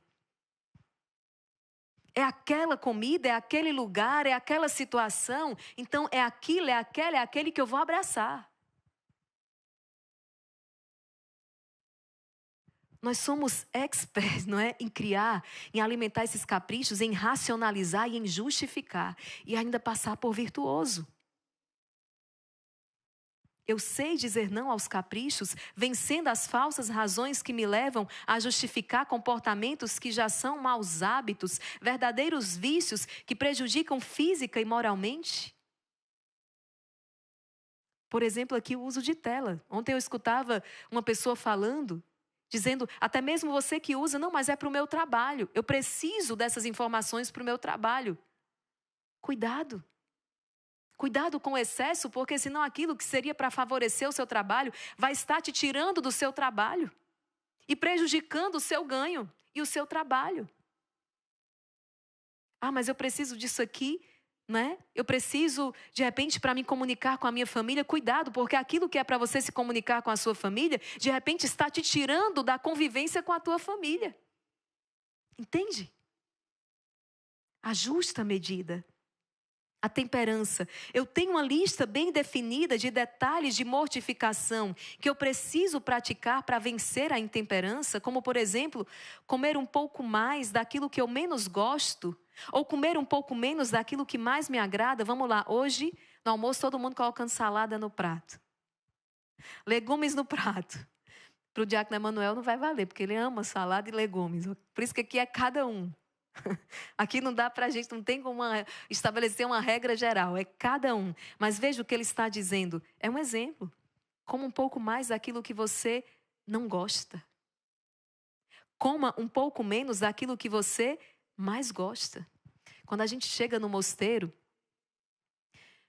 É aquela comida, é aquele lugar, é aquela situação. Então é aquilo, é aquela, é aquele que eu vou abraçar. Nós somos experts, não é? Em criar, em alimentar esses caprichos, em racionalizar e em justificar. E ainda passar por virtuoso. Eu sei dizer não aos caprichos, vencendo as falsas razões que me levam a justificar comportamentos que já são maus hábitos, verdadeiros vícios que prejudicam física e moralmente. Por exemplo, aqui o uso de tela. Ontem eu escutava uma pessoa falando, dizendo, até mesmo você que usa, não, mas é para o meu trabalho. Eu preciso dessas informações para o meu trabalho. Cuidado. Cuidado com o excesso, porque senão aquilo que seria para favorecer o seu trabalho vai estar te tirando do seu trabalho e prejudicando o seu ganho e o seu trabalho. Ah, mas eu preciso disso aqui, né? Eu preciso, de repente, para me comunicar com a minha família. Cuidado, porque aquilo que é para você se comunicar com a sua família, de repente está te tirando da convivência com a tua família. Entende? A justa medida. A temperança. Eu tenho uma lista bem definida de detalhes de mortificação que eu preciso praticar para vencer a intemperança, como, por exemplo, comer um pouco mais daquilo que eu menos gosto, ou comer um pouco menos daquilo que mais me agrada. Vamos lá, hoje, no almoço, todo mundo colocando salada no prato. Legumes no prato. Para o diácono Emanuel não vai valer, porque ele ama salada e legumes. Por isso que aqui é cada um. Aqui não dá para a gente, não tem como estabelecer uma regra geral, é cada um. Mas veja o que ele está dizendo, é um exemplo. Coma um pouco mais daquilo que você não gosta. Coma um pouco menos daquilo que você mais gosta. Quando a gente chega no mosteiro,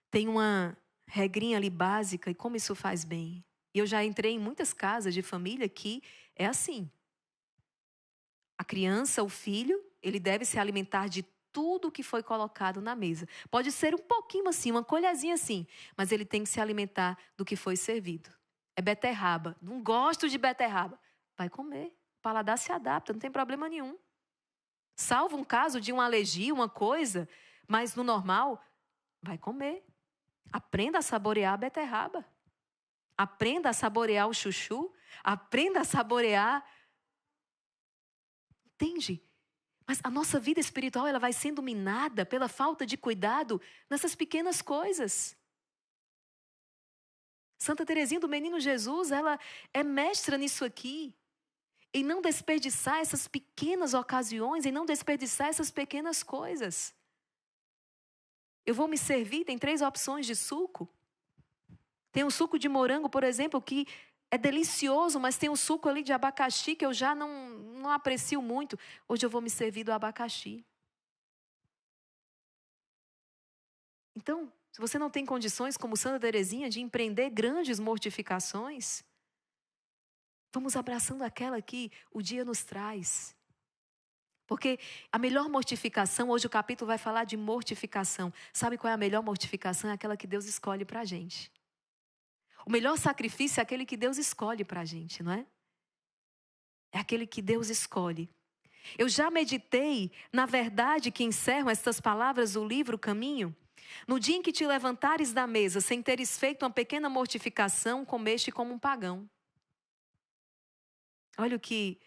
tem uma regrinha ali básica, e como isso faz bem. E eu já entrei em muitas casas de família que é assim. A criança, o filho, ele deve se alimentar de tudo que foi colocado na mesa. Pode ser um pouquinho assim, uma colherzinha assim, mas ele tem que se alimentar do que foi servido. É beterraba. Não gosto de beterraba. Vai comer. O paladar se adapta, não tem problema nenhum. Salvo um caso de uma alergia, uma coisa, mas no normal, vai comer. Aprenda a saborear a beterraba. Aprenda a saborear o chuchu. Aprenda a saborear. Entende? Mas a nossa vida espiritual, ela vai sendo minada pela falta de cuidado nessas pequenas coisas. Santa Teresinha do Menino Jesus, ela é mestra nisso aqui. Em não desperdiçar essas pequenas ocasiões, em não desperdiçar essas pequenas coisas. Eu vou me servir, tem 3 opções de suco. Tem um suco de morango, por exemplo, que é delicioso, mas tem um suco ali de abacaxi que eu já não aprecio muito. Hoje eu vou me servir do abacaxi. Então, se você não tem condições, como Santa Teresinha, de empreender grandes mortificações, vamos abraçando aquela que o dia nos traz. Porque a melhor mortificação, hoje o capítulo vai falar de mortificação. Sabe qual é a melhor mortificação? É aquela que Deus escolhe para a gente. O melhor sacrifício é aquele que Deus escolhe para a gente, não é? É aquele que Deus escolhe. Eu já meditei na verdade que encerram estas palavras do livro Caminho. No dia em que te levantares da mesa, sem teres feito uma pequena mortificação, comeste como um pagão. Olha o que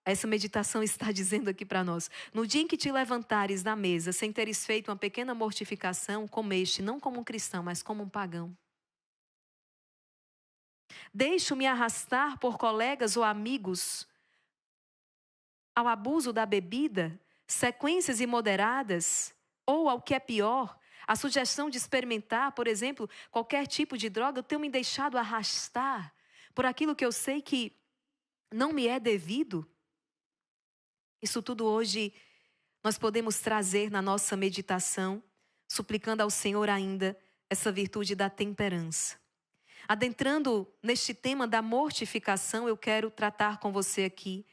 essa meditação está dizendo aqui para nós. No dia em que te levantares da mesa, sem teres feito uma pequena mortificação, comeste não como um cristão, mas como um pagão. Deixo-me arrastar por colegas ou amigos ao abuso da bebida, sequências imoderadas, ou ao que é pior, a sugestão de experimentar, por exemplo, qualquer tipo de droga. Eu tenho me deixado arrastar por aquilo que eu sei que não me é devido. Isso tudo hoje nós podemos trazer na nossa meditação, suplicando ao Senhor ainda essa virtude da temperança. Adentrando neste tema da mortificação, eu quero tratar com você aqui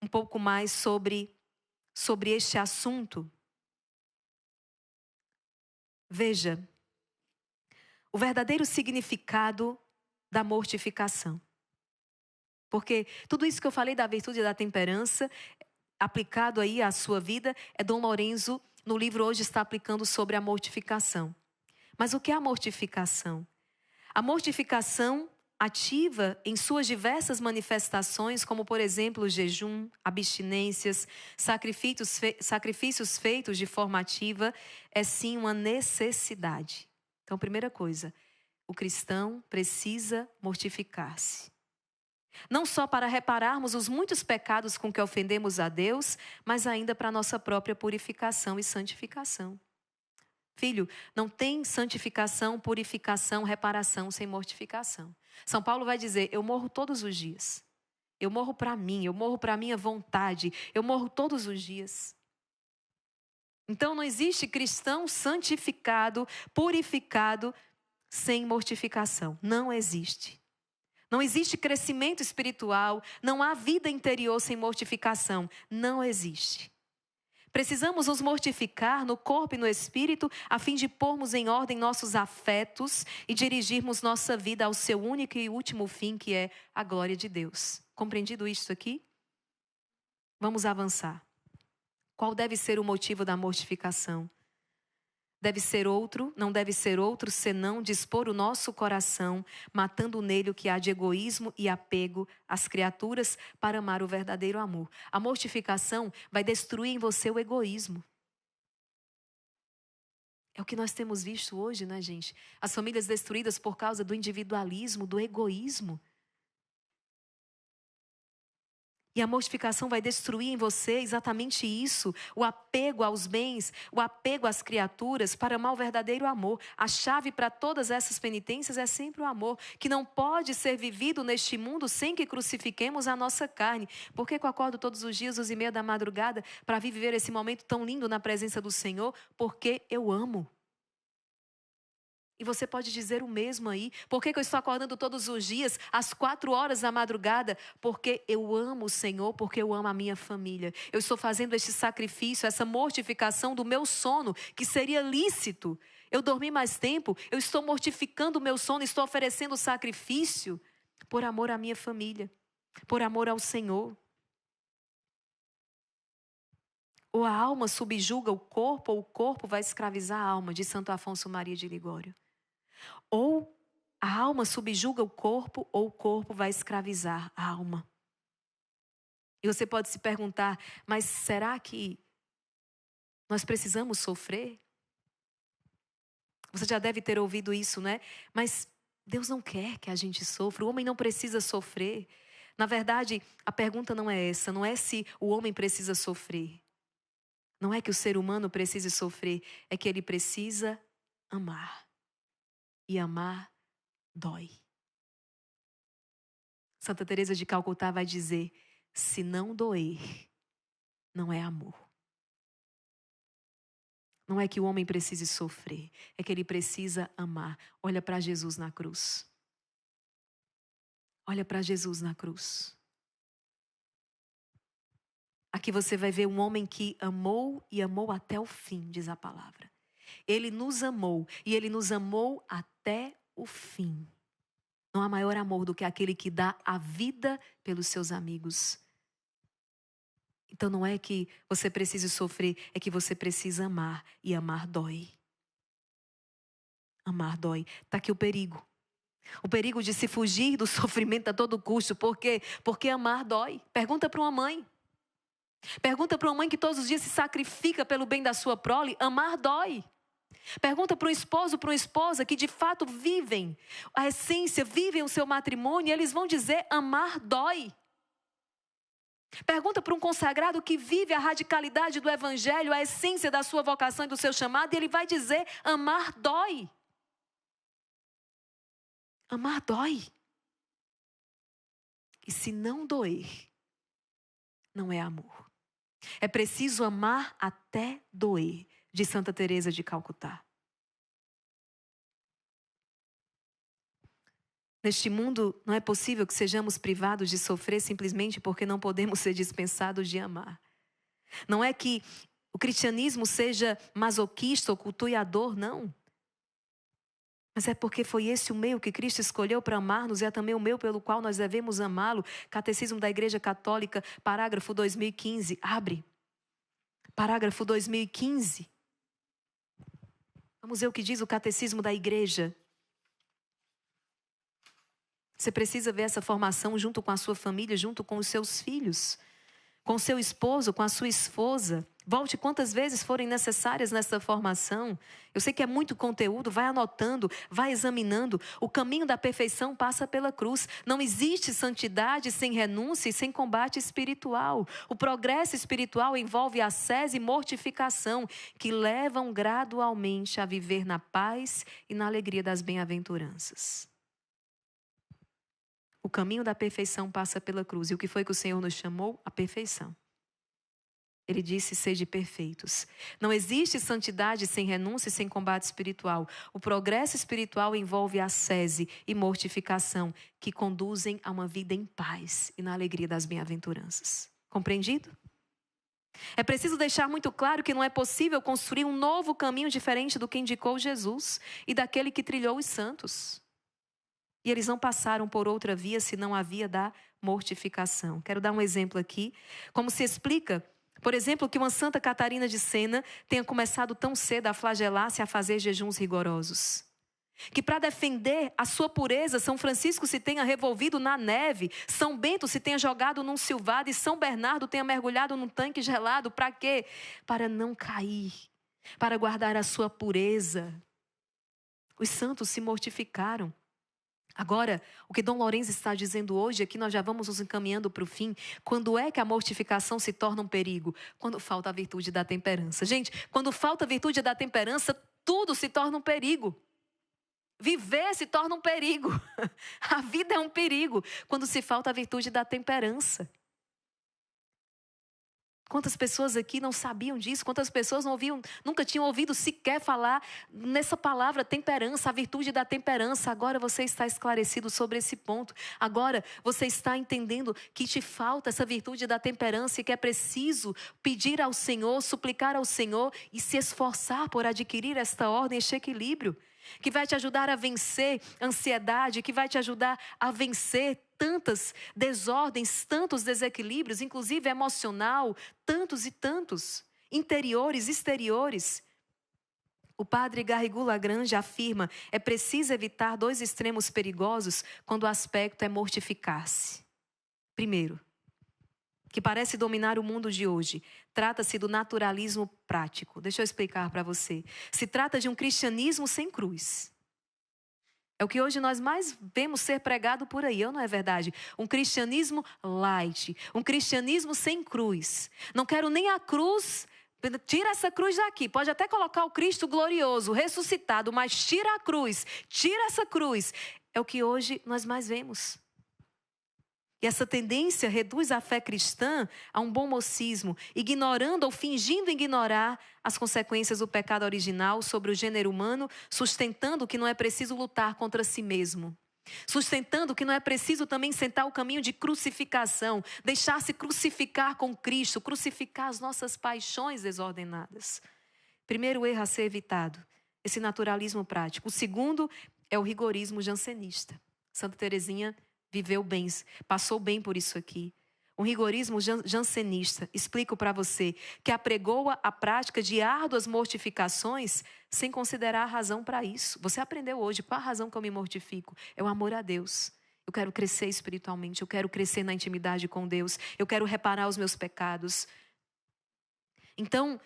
um pouco mais sobre este assunto. Veja, o verdadeiro significado da mortificação. Porque tudo isso que eu falei da virtude da temperança, aplicado aí à sua vida, Dom Lorenzo, no livro hoje, está aplicando sobre a mortificação. Mas o que é a mortificação? A mortificação ativa em suas diversas manifestações, como por exemplo o jejum, abstinências, sacrifícios feitos de forma ativa, é sim uma necessidade. Então, primeira coisa, o cristão precisa mortificar-se. Não só para repararmos os muitos pecados com que ofendemos a Deus, mas ainda para a nossa própria purificação e santificação. Filho, não tem santificação, purificação, reparação sem mortificação. São Paulo vai dizer, eu morro todos os dias. Eu morro para mim, eu morro para a minha vontade, eu morro todos os dias. Então não existe cristão santificado, purificado, sem mortificação. Não existe. Não existe crescimento espiritual, não há vida interior sem mortificação. Não existe. Precisamos nos mortificar no corpo e no espírito, a fim de pormos em ordem nossos afetos e dirigirmos nossa vida ao seu único e último fim, que é a glória de Deus. Compreendido isto aqui? Vamos avançar. Qual deve ser o motivo da mortificação? Não deve ser outro, senão dispor o nosso coração, matando nele o que há de egoísmo e apego às criaturas para amar o verdadeiro amor. A mortificação vai destruir em você o egoísmo. É o que nós temos visto hoje, né, gente? As famílias destruídas por causa do individualismo, do egoísmo. E a mortificação vai destruir em você exatamente isso, o apego aos bens, o apego às criaturas para amar o verdadeiro amor. A chave para todas essas penitências é sempre o amor, que não pode ser vivido neste mundo sem que crucifiquemos a nossa carne. Por que eu acordo todos os dias, 2:30 da madrugada, para viver esse momento tão lindo na presença do Senhor? Porque eu amo. E você pode dizer o mesmo aí. Por que eu estou acordando todos os dias, às 4 horas da madrugada? Porque eu amo o Senhor, porque eu amo a minha família. Eu estou fazendo este sacrifício, essa mortificação do meu sono, que seria lícito. Eu dormi mais tempo, eu estou mortificando o meu sono, estou oferecendo sacrifício por amor à minha família, por amor ao Senhor. Ou a alma subjuga o corpo, ou o corpo vai escravizar a alma, diz Santo Afonso Maria de Ligório. Ou a alma subjuga o corpo, ou o corpo vai escravizar a alma. E você pode se perguntar, mas será que nós precisamos sofrer? Você já deve ter ouvido isso, né? Mas Deus não quer que a gente sofra, o homem não precisa sofrer. Na verdade, a pergunta não é essa, não é se o homem precisa sofrer. Não é que o ser humano precise sofrer, é que ele precisa amar. E amar dói. Santa Teresa de Calcutá vai dizer, se não doer, não é amor. Não é que o homem precise sofrer, é que ele precisa amar. Olha para Jesus na cruz. Olha para Jesus na cruz. Aqui você vai ver um homem que amou e amou até o fim, diz a palavra. Ele nos amou e ele nos amou até o fim. Não há maior amor do que aquele que dá a vida pelos seus amigos. Então não é que você precise sofrer, é que você precisa amar. E amar dói. Amar dói. Está aqui o perigo. O perigo de se fugir do sofrimento a todo custo. Por quê? Porque amar dói. Pergunta para uma mãe. Pergunta para uma mãe que todos os dias se sacrifica pelo bem da sua prole. Amar dói. Pergunta para um esposo, para uma esposa que de fato vivem a essência, vivem o seu matrimônio e eles vão dizer amar dói. Pergunta para um consagrado que vive a radicalidade do evangelho, a essência da sua vocação e do seu chamado e ele vai dizer amar dói. Amar dói. E se não doer, não é amor. É preciso amar até doer, de Santa Teresa de Calcutá. Neste mundo, não é possível que sejamos privados de sofrer simplesmente porque não podemos ser dispensados de amar. Não é que o cristianismo seja masoquista ou cultuador, não. Mas é porque foi esse o meio que Cristo escolheu para amar-nos e é também o meio pelo qual nós devemos amá-lo. Catecismo da Igreja Católica, parágrafo 2015. Abre. Parágrafo 2015. Vamos ver o que diz o Catecismo da Igreja. Você precisa ver essa formação junto com a sua família, junto com os seus filhos, com o seu esposo, com a sua esposa. Volte quantas vezes forem necessárias nessa formação. Eu sei que é muito conteúdo, vai anotando, vai examinando. O caminho da perfeição passa pela cruz. Não existe santidade sem renúncia e sem combate espiritual. O progresso espiritual envolve ascese e mortificação, que levam gradualmente a viver na paz e na alegria das bem-aventuranças. O caminho da perfeição passa pela cruz. E o que foi que o Senhor nos chamou? A perfeição. Ele disse, sede perfeitos. Não existe santidade sem renúncia e sem combate espiritual. O progresso espiritual envolve ascese e mortificação, que conduzem a uma vida em paz e na alegria das bem-aventuranças. Compreendido? É preciso deixar muito claro que não é possível construir um novo caminho diferente do que indicou Jesus e daquele que trilhou os santos. E eles não passaram por outra via senão a via da mortificação. Quero dar um exemplo aqui. Como se explica Por exemplo, que uma Santa Catarina de Sena tenha começado tão cedo a flagelar-se, a fazer jejuns rigorosos. Que para defender a sua pureza, São Francisco se tenha revolvido na neve, São Bento se tenha jogado num silvado e São Bernardo tenha mergulhado num tanque gelado. Para quê? Para não cair, para guardar a sua pureza. Os santos se mortificaram. Agora, o que Dom Lourenço está dizendo hoje, aqui nós já vamos nos encaminhando para o fim. Quando é que a mortificação se torna um perigo? Quando falta a virtude da temperança. Gente, quando falta a virtude da temperança, tudo se torna um perigo. Viver se torna um perigo. A vida é um perigo quando se falta a virtude da temperança. Quantas pessoas aqui não sabiam disso? Quantas pessoas nunca tinham ouvido sequer falar nessa palavra temperança, a virtude da temperança. Agora você está esclarecido sobre esse ponto. Agora você está entendendo que te falta essa virtude da temperança e que é preciso pedir ao Senhor, suplicar ao Senhor e se esforçar por adquirir esta ordem, este equilíbrio. Que vai te ajudar a vencer a ansiedade, que vai te ajudar a vencer tantas desordens, tantos desequilíbrios, inclusive emocional, tantos e tantos, interiores, exteriores. O padre Garrigou Lagrange afirma: é preciso evitar dois extremos perigosos quando o aspecto é mortificar-se. Primeiro, que parece dominar o mundo de hoje. Trata-se do naturalismo prático. Deixa eu explicar para você. Se trata de um cristianismo sem cruz. É o que hoje nós mais vemos ser pregado por aí, ou não é verdade? Um cristianismo light, um cristianismo sem cruz. Não quero nem a cruz, tira essa cruz daqui. Pode até colocar o Cristo glorioso, ressuscitado, mas tira a cruz, tira essa cruz. É o que hoje nós mais vemos. E essa tendência reduz a fé cristã a um bom mocismo, ignorando ou fingindo ignorar as consequências do pecado original sobre o gênero humano, sustentando que não é preciso lutar contra si mesmo. Sustentando que não é preciso também sentar o caminho de crucificação, deixar-se crucificar com Cristo, crucificar as nossas paixões desordenadas. Primeiro erro a ser evitado, esse naturalismo prático. O segundo é o rigorismo jansenista. Santa Teresinha viveu bem, passou bem por isso aqui. Um rigorismo jansenista, explico para você, que apregoa a prática de árduas mortificações sem considerar a razão para isso. Você aprendeu hoje, qual a razão que eu me mortifico? É o amor a Deus. Eu quero crescer espiritualmente, eu quero crescer na intimidade com Deus, eu quero reparar os meus pecados. Então,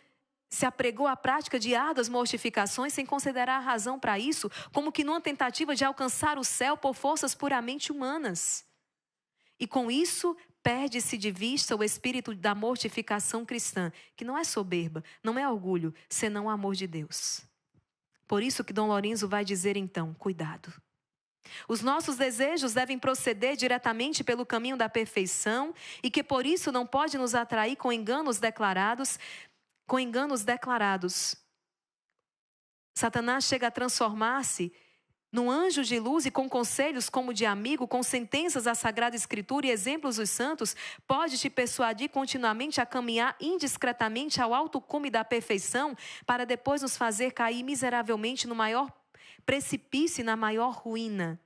se apregou a prática de árduas mortificações sem considerar a razão para isso, como que numa tentativa de alcançar o céu por forças puramente humanas. E com isso, perde-se de vista o espírito da mortificação cristã, que não é soberba, não é orgulho, senão o amor de Deus. Por isso que Dom Lourenço vai dizer então, cuidado. Os nossos desejos devem proceder diretamente pelo caminho da perfeição e que por isso não pode nos atrair com enganos declarados. Satanás chega a transformar-se num anjo de luz e com conselhos como de amigo, com sentenças da Sagrada Escritura e exemplos dos santos, pode te persuadir continuamente a caminhar indiscretamente ao alto cume da perfeição para depois nos fazer cair miseravelmente no maior precipício e na maior ruína.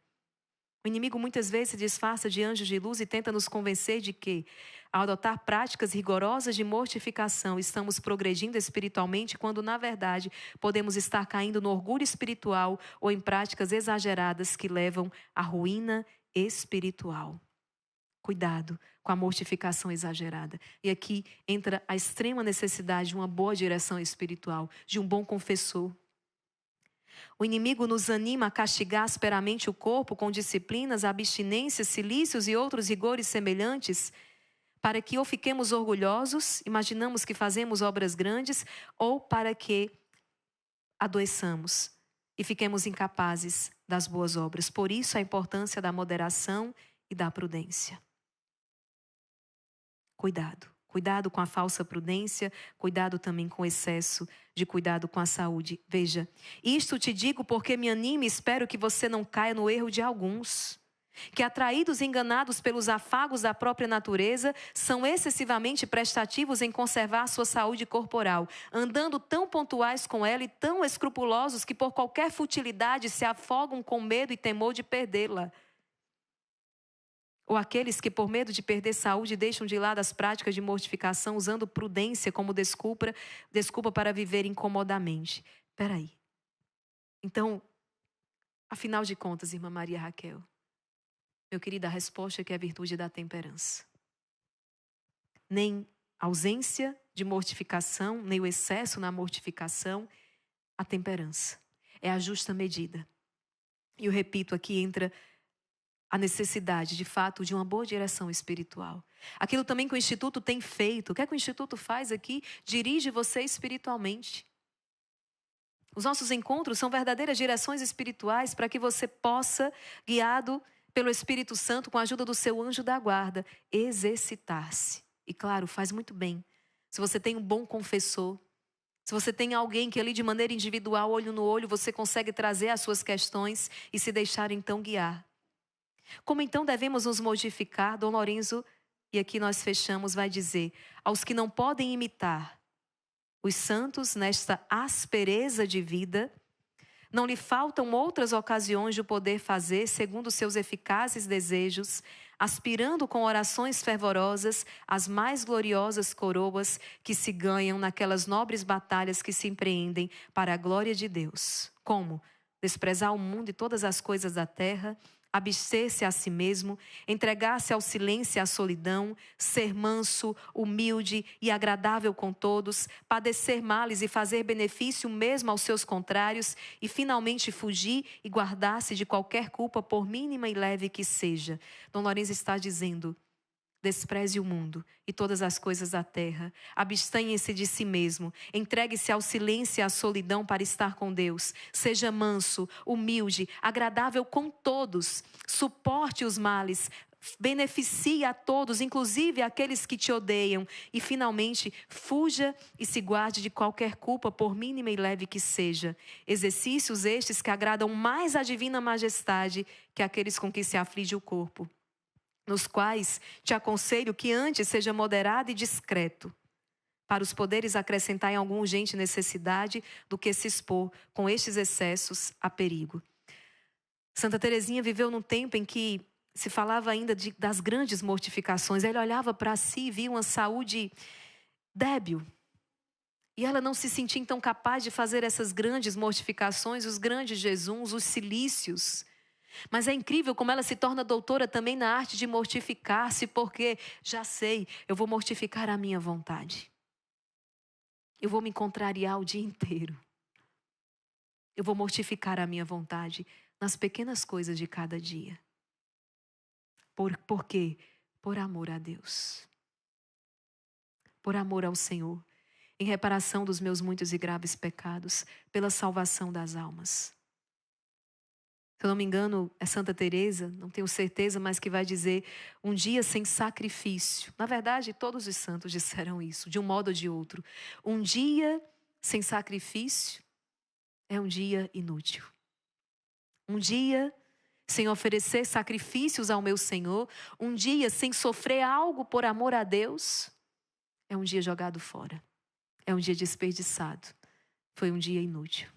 O inimigo muitas vezes se disfarça de anjo de luz e tenta nos convencer de que, ao adotar práticas rigorosas de mortificação, estamos progredindo espiritualmente, quando, na verdade, podemos estar caindo no orgulho espiritual ou em práticas exageradas que levam à ruína espiritual. Cuidado com a mortificação exagerada. E aqui entra a extrema necessidade de uma boa direção espiritual, de um bom confessor. O inimigo nos anima a castigar asperamente o corpo com disciplinas, abstinências, cilícios e outros rigores semelhantes, para que ou fiquemos orgulhosos, imaginamos que fazemos obras grandes, ou para que adoeçamos e fiquemos incapazes das boas obras. Por isso a importância da moderação e da prudência. Cuidado. Cuidado com a falsa prudência, cuidado também com o excesso de cuidado com a saúde. Veja, isto te digo porque me anima e espero que você não caia no erro de alguns, que atraídos e enganados pelos afagos da própria natureza, são excessivamente prestativos em conservar sua saúde corporal, andando tão pontuais com ela e tão escrupulosos que por qualquer futilidade se afogam com medo e temor de perdê-la. Ou aqueles que, por medo de perder saúde, deixam de lado as práticas de mortificação, usando prudência como desculpa para viver incomodamente. Espera aí. Então, afinal de contas, irmã Maria Raquel, meu querido, a resposta é que é a virtude da temperança. Nem ausência de mortificação, nem o excesso na mortificação, a temperança. É a justa medida. E eu repito, aqui entra a necessidade, de fato, de uma boa direção espiritual. Aquilo também que o Instituto tem feito. O que é que o Instituto faz aqui? Dirige você espiritualmente. Os nossos encontros são verdadeiras direções espirituais para que você possa, guiado pelo Espírito Santo, com a ajuda do seu anjo da guarda, exercitar-se. E claro, faz muito bem. Se você tem um bom confessor, se você tem alguém que ali de maneira individual, olho no olho, você consegue trazer as suas questões e se deixar então guiar. Como então devemos nos modificar? Dom Lorenzo, e aqui nós fechamos, vai dizer: aos que não podem imitar os santos nesta aspereza de vida, não lhe faltam outras ocasiões de o poder fazer segundo seus eficazes desejos, aspirando com orações fervorosas as mais gloriosas coroas que se ganham naquelas nobres batalhas que se empreendem para a glória de Deus. Como? Desprezar o mundo e todas as coisas da terra, abster-se a si mesmo, entregar-se ao silêncio e à solidão, ser manso, humilde e agradável com todos, padecer males e fazer benefício mesmo aos seus contrários, e finalmente fugir e guardar-se de qualquer culpa, por mínima e leve que seja. Dom Lorenzo está dizendo: despreze o mundo e todas as coisas da terra. Abstenha-se de si mesmo. Entregue-se ao silêncio e à solidão para estar com Deus. Seja manso, humilde, agradável com todos. Suporte os males. Beneficie a todos, inclusive aqueles que te odeiam. E finalmente, fuja e se guarde de qualquer culpa, por mínima e leve que seja. Exercícios estes que agradam mais à divina majestade que aqueles com que se aflige o corpo, nos quais te aconselho que antes seja moderado e discreto, para os poderes acrescentar em alguma urgente necessidade do que se expor com estes excessos a perigo. Santa Teresinha viveu num tempo em que se falava ainda das grandes mortificações. Ela olhava para si e via uma saúde débil. E ela não se sentia então capaz de fazer essas grandes mortificações, os grandes jejuns, os cilícios. Mas é incrível como ela se torna doutora também na arte de mortificar-se, porque já sei, eu vou mortificar a minha vontade. Eu vou me contrariar o dia inteiro. Eu vou mortificar a minha vontade nas pequenas coisas de cada dia. Por quê? Por amor a Deus. Por amor ao Senhor. Em reparação dos meus muitos e graves pecados, pela salvação das almas. Se eu não me engano, é Santa Teresa, não tenho certeza, mas que vai dizer: um dia sem sacrifício. Na verdade, todos os santos disseram isso, de um modo ou de outro. Um dia sem sacrifício é um dia inútil. Um dia sem oferecer sacrifícios ao meu Senhor, um dia sem sofrer algo por amor a Deus, é um dia jogado fora. É um dia desperdiçado. Foi um dia inútil.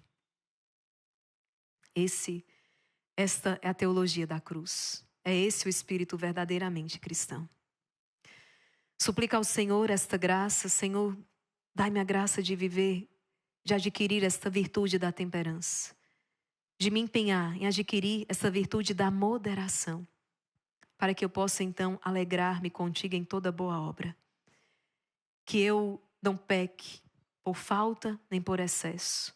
Esta é a teologia da cruz. É esse o espírito verdadeiramente cristão. Suplica ao Senhor esta graça. Senhor, dai-me a graça de viver, de adquirir esta virtude da temperança. De me empenhar em adquirir essa virtude da moderação. Para que eu possa então alegrar-me contigo em toda boa obra. Que eu não peque por falta nem por excesso.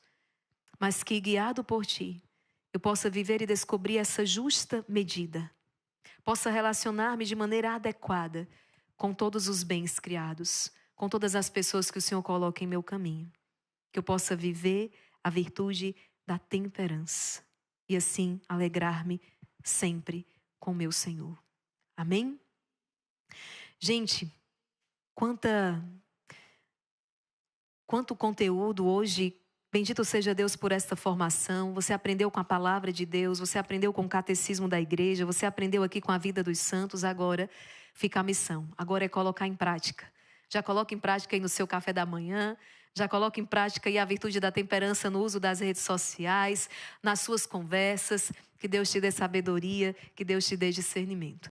Mas que, guiado por ti, eu possa viver e descobrir essa justa medida. Possa relacionar-me de maneira adequada com todos os bens criados, com todas as pessoas que o Senhor coloca em meu caminho. Que eu possa viver a virtude da temperança. E assim alegrar-me sempre com o meu Senhor. Amém? Gente, quanto conteúdo hoje. Bendito seja Deus por esta formação. Você aprendeu com a palavra de Deus, você aprendeu com o catecismo da igreja, você aprendeu aqui com a vida dos santos. Agora fica a missão. Agora é colocar em prática. Já coloca em prática aí no seu café da manhã. Já coloca em prática aí a virtude da temperança no uso das redes sociais, nas suas conversas. Que Deus te dê sabedoria, que Deus te dê discernimento.